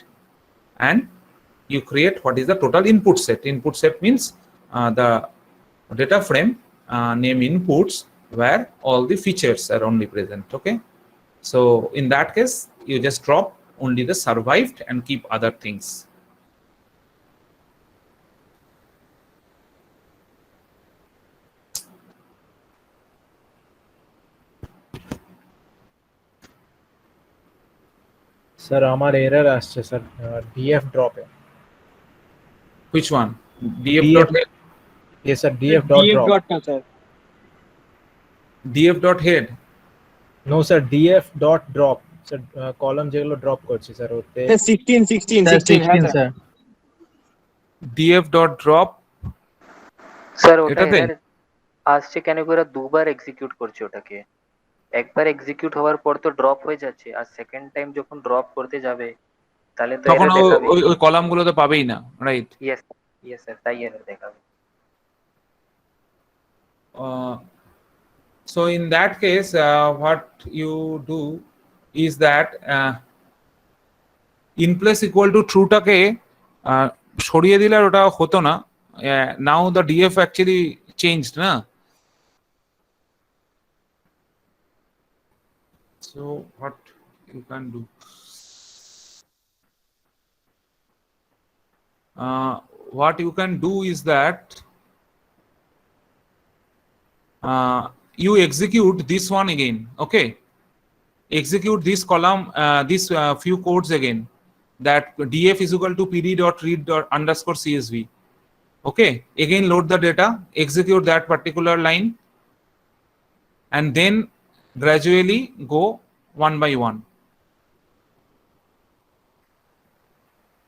and you create what is the total input set. Input set means the data frame name inputs where all the features are only present. Okay, so in that case, you just drop only the survived and keep other things. Sir আমার error আসছে sir, DF ড্রপে। Which one? df.head. Yes sir, df.drop. df.head. No sir DF dot drop sir column যেগুলো drop করছি sir ওতে 16 হ্যাঁ sir df dot drop sir ওটা এটাতে? Error আসছে কেন করে দুবার এক্সিকিউট করছে ওটাকে? একবার এক্সিকিউট হওয়ার পর তো ড্রপ হয়ে যাচ্ছে, আর সেকেন্ড টাইম যখন ড্রপ করতে যাবে তাহলে তো তখন এরর ও দেখাবে। ওই কলাম গুলো তো পাবেই না, রাইট? ইয়েস ইয়েস স্যার, তাই এরর দেখাবে। So in that case, what you do is that in place equal to true টাকে সরিয়ে দিলে আর ওটা হতো না। Now the df actually changed, না? So what you can do? What you can do is that you execute this one again. Okay, execute this column, this few codes again. That df is equal to pd dot read dot underscore csv. Okay, again load the data, execute that particular line, and then gradually go one by one.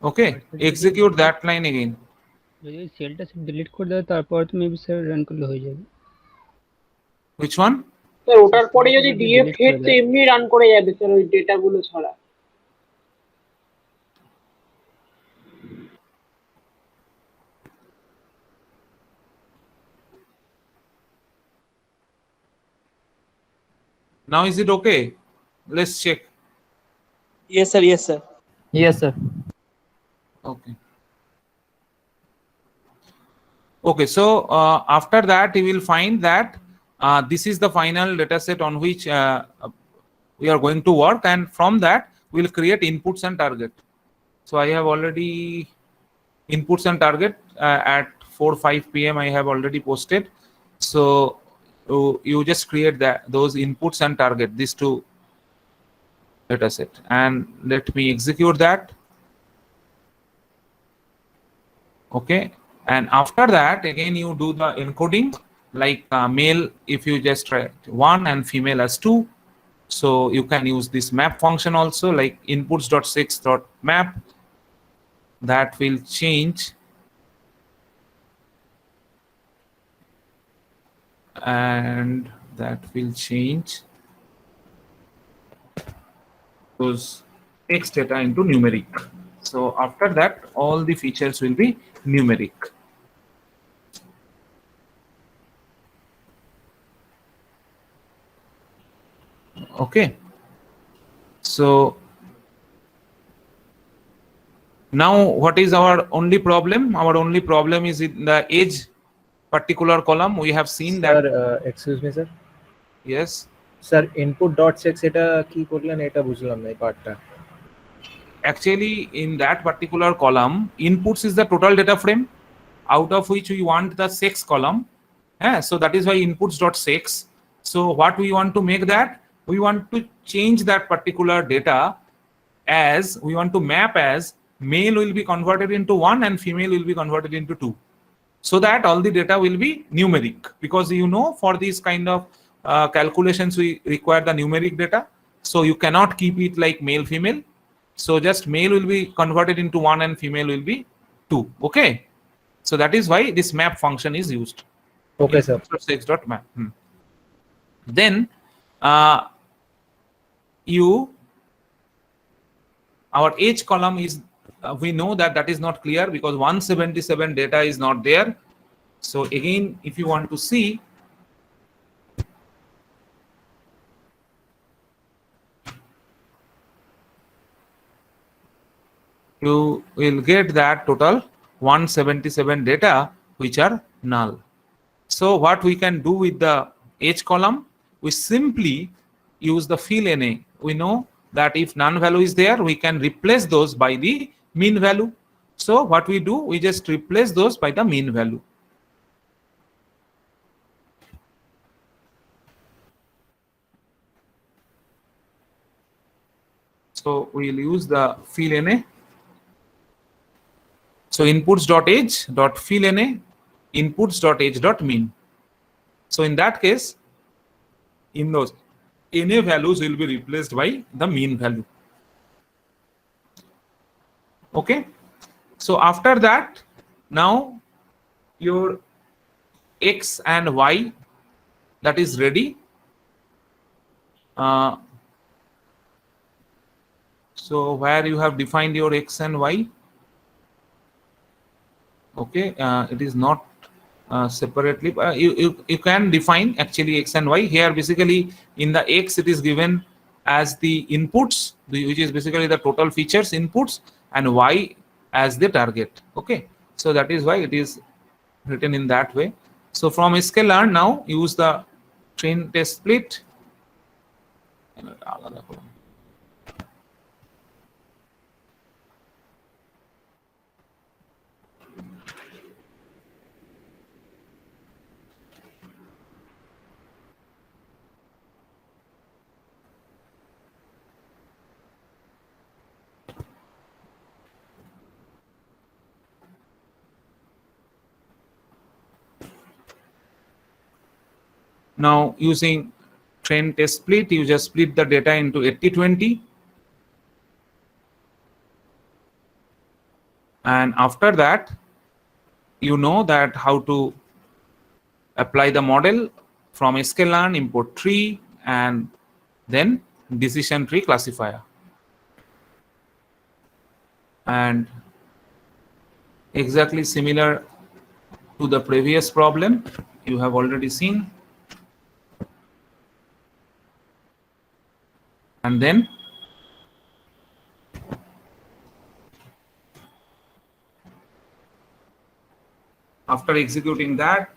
Okay, execute that line again. যদি সেলটা delete করে দেয় তারপর তো maybe sir run করলে হয়ে যাবে। Which one? Sir ওটার পরে যদি যদি ডিএফ delete হেড করে তো দেয়। এমনি রান করে যাবে স্যার ওই ডেটাগুলো ছাড়া। Now is it okay? Let's check. Yes sir yes sir Okay. Okay, so after that you will find that this is the final data set on which we are going to work, and from that we will create inputs and target. So I have already inputs and target at 4:05 p.m. I have already posted. So you just create those inputs and target, these two data set, and let me execute that. Okay, and after that again you do the encoding, like male if you just write 1 and female as 2. So you can use this map function also, like inputs.6.map. That will change and that will change those text data into numeric. So after that all the features will be numeric. Okay, so now what is our only problem? Our only problem is in the age particular column. We have seen sir that. Excuse me sir Yes, sir input dot sex এটা কি করলেন এটা বুঝলাম না এই পার্টটা। actually in that particular column, inputs is the total data frame out of which we want the sex column. So that is why inputs.sex. So what we want to make that, we want to change that particular data as, we want to map as male will be converted into 1 and female will be converted into 2, so that all the data will be numeric, because you know for these kind of calculations we require the numeric data. So you cannot keep it like male female. So just male will be converted into 1 and female will be 2. Okay, so that is why this map function is used. Okay sir Sex.map. Then our age column is, we know that that is not clear because 177 data is not there. So again, if you want to see, you will get that total 177 data which are null. So what we can do with the age column, we simply use the fill NA. We know that if none value is there, we can replace those by the mean value. So what we do, we just replace those by the mean value. So we'll use the fill NA. So inputs.age.fill NA, inputs.age.mean. So in that case, in those NA values will be replaced by the mean value. Okay, so after that, now your X and Y, that is ready. So where you have defined your X and Y, okay, it is not separately. You can define actually X and Y here. Basically, in the X it is given as the inputs, which is basically the total features inputs, and Y as the target. Okay, so that is why it is written in that way. So from sklearn, now use the train test split. Now using train test split, you just split the data into 80-20. And after that, you know that how to apply the model from sklearn, import tree, and then decision tree classifier. And exactly similar to the previous problem you have already seen. And then after executing that,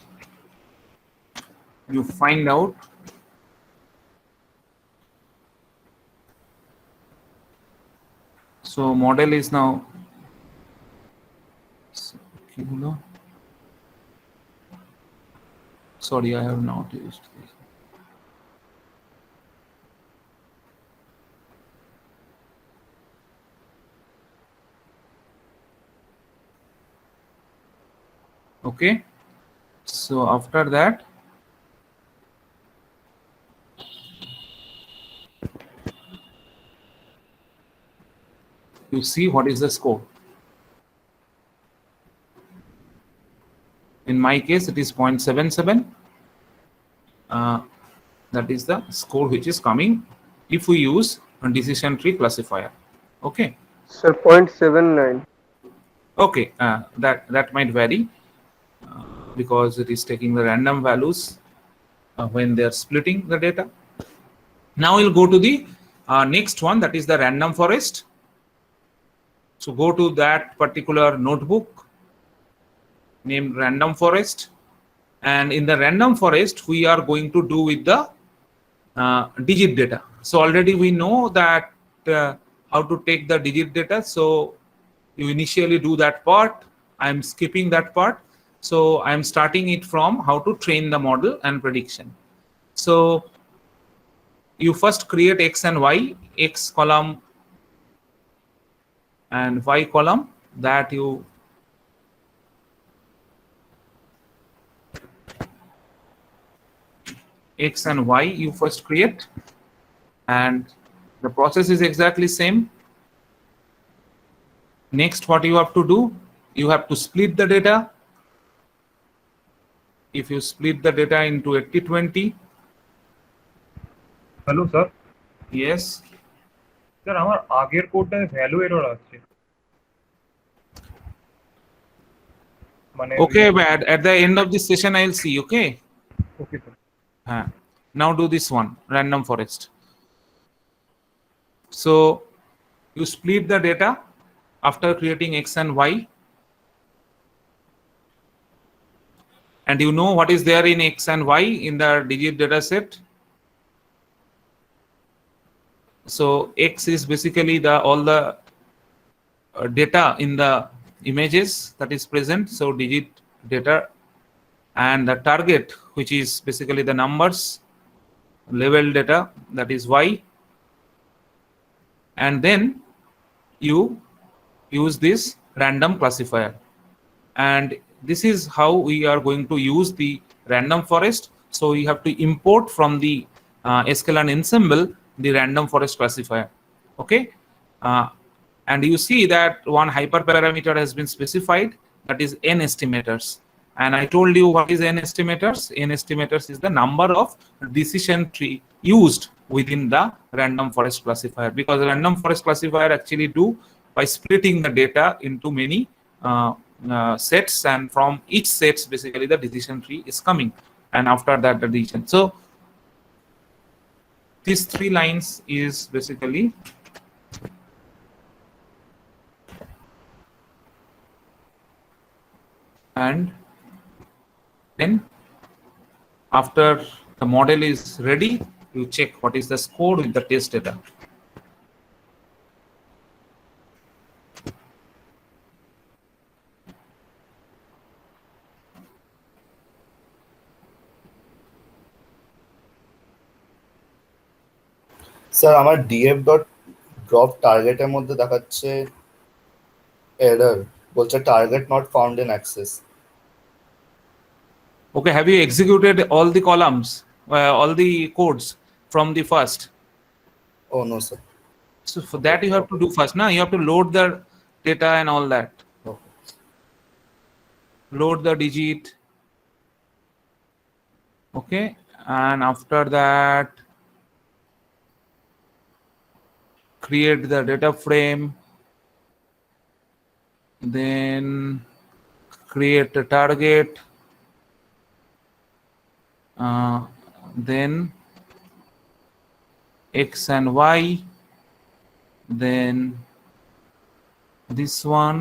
you find out so model is now sorry, I have not used this. Okay, so after that, you see what is the score. In my case, it is 0.77. That is the score which is coming if we use a decision tree classifier. Okay. Sir, 0.79. Okay, that might vary because it is taking the random values when they are splitting the data. Now we'll go to the next one, that is the random forest. So go to that particular notebook named random forest, and in the random forest we are going to do with the digit data. So already we know that how to take the digit data. So you initially do that part. I'm skipping that part. So I'm starting it from how to train the model and prediction. So you first create X and Y, X column and Y column, that you X and Y you first create, and the process is exactly same. Next, what you have to do, you have to split the data. If you split the data into 80-20. Hello sir Yes. Sir আমার আগের কোডটায় value error আছে মানে Okay, but at the end of this session I'll see. Okay. Okay sir Now do this one, random forest. So you split the data after creating X and Y, and you know what is there in X and Y in the digit data set. So X is basically all the data in the images that is present, so digit data, and the target, which is basically the numbers, level data, that is Y. And then you use this random classifier, and this is how we are going to use the random forest. So you have to import from the sklearn ensemble the random forest classifier. Okay, and you see that one hyperparameter has been specified, that is n estimators. And I told you what is n estimators. N estimators is the number of decision tree used within the random forest classifier, because the random forest classifier actually do by splitting the data into many sets, and from each sets basically the decision tree is coming, and after that the decision. So these 3 lines is basically and then after the model is ready, you check what is the score with the test data. Sir আমার DF dot drop টার্গেটের মধ্যে দেখাচ্ছে error, বলছে target not found in access. Okay, have you executed all the columns, all the codes from the first? Oh no sir. So for that you have to do first. Now you have to load the data and all that. Load the digit. Okay, and after that create the data frame, then create a target, then x and y, then this one,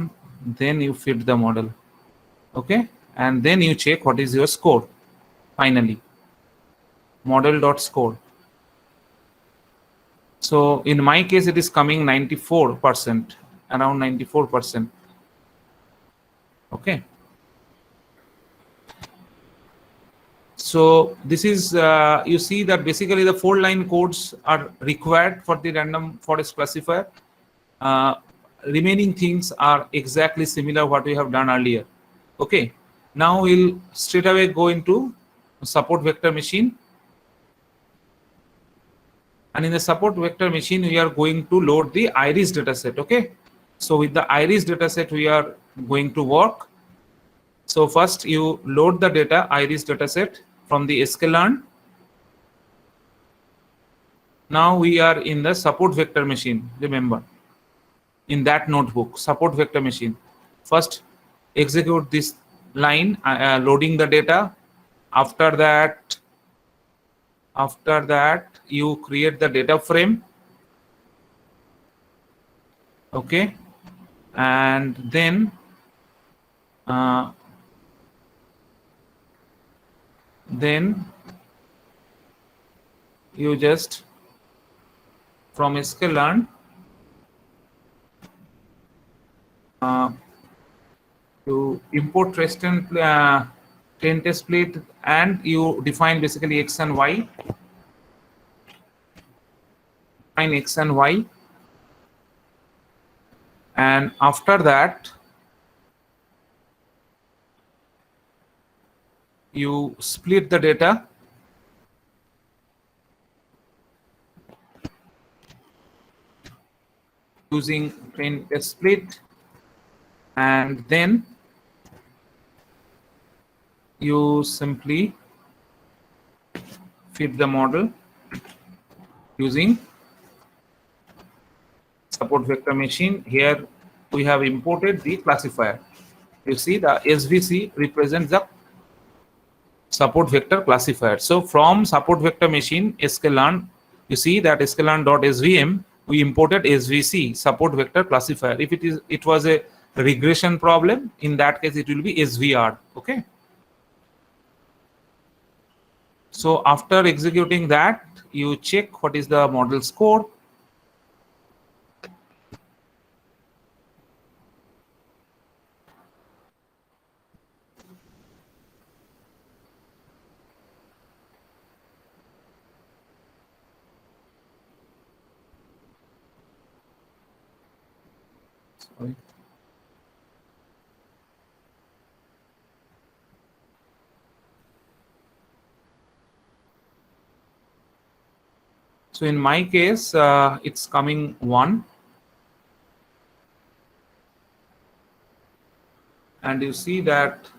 then you fit the model. Okay, and then you check what is your score finally, model.score. So in my case it is coming 94%, around 94%. Okay, so this is you see that basically the 4-line codes are required for the random forest classifier. Remaining things are exactly similar what we have done earlier. Okay, now we'll straight away go into support vector machine, and in the support vector machine we are going to load the iris dataset. Okay, so with the iris dataset we are going to work. So first you load the data iris dataset from the sklearn. Now we are in the support vector machine, remember, in that notebook, support vector machine. First execute this line, loading the data. After that you create the data frame. Okay, and then you just from sklearn you import trace train test plate, and you define basically x and y, define x and y, and after that you split the data using train test split, and then you simply fit the model using support vector machine. Here we have imported the classifier. You see the SVC represents the support vector classifier. So from support vector machine sklearn, you see that sklearn.svm we imported SVC, support vector classifier. If it was a regression problem, in that case it will be SVR. Okay, so after executing that you check what is the model score. Sorry. So in my case, it's coming 1. And you see that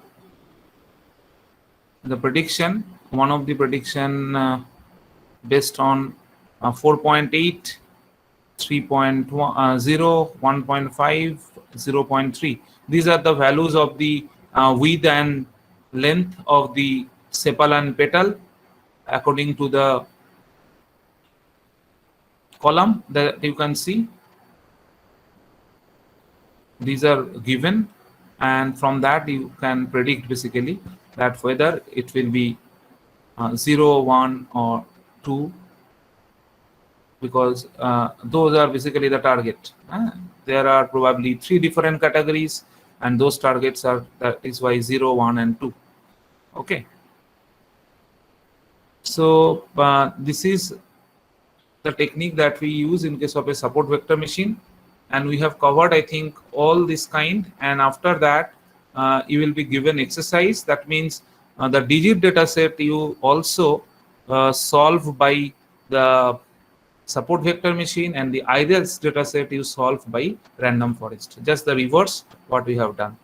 the prediction, one of the prediction based on 4.8, 3.0, 1.5, 0.3. These are the values of the width and length of the sepal and petal according to the column that you can see. These are given, and from that you can predict basically that whether it will be 0, 1 or 2, because those are basically the target. There are probably 3 different categories, and those targets are, that is why 0, 1 and 2. Okay. So this is the technique that we use in case of a support vector machine, and we have covered, I think, all this kind. And after that you will be given exercise. That means the digit data set you also solve by the support vector machine, and the ideals data set you solve by random forest. Just the reverse what we have done.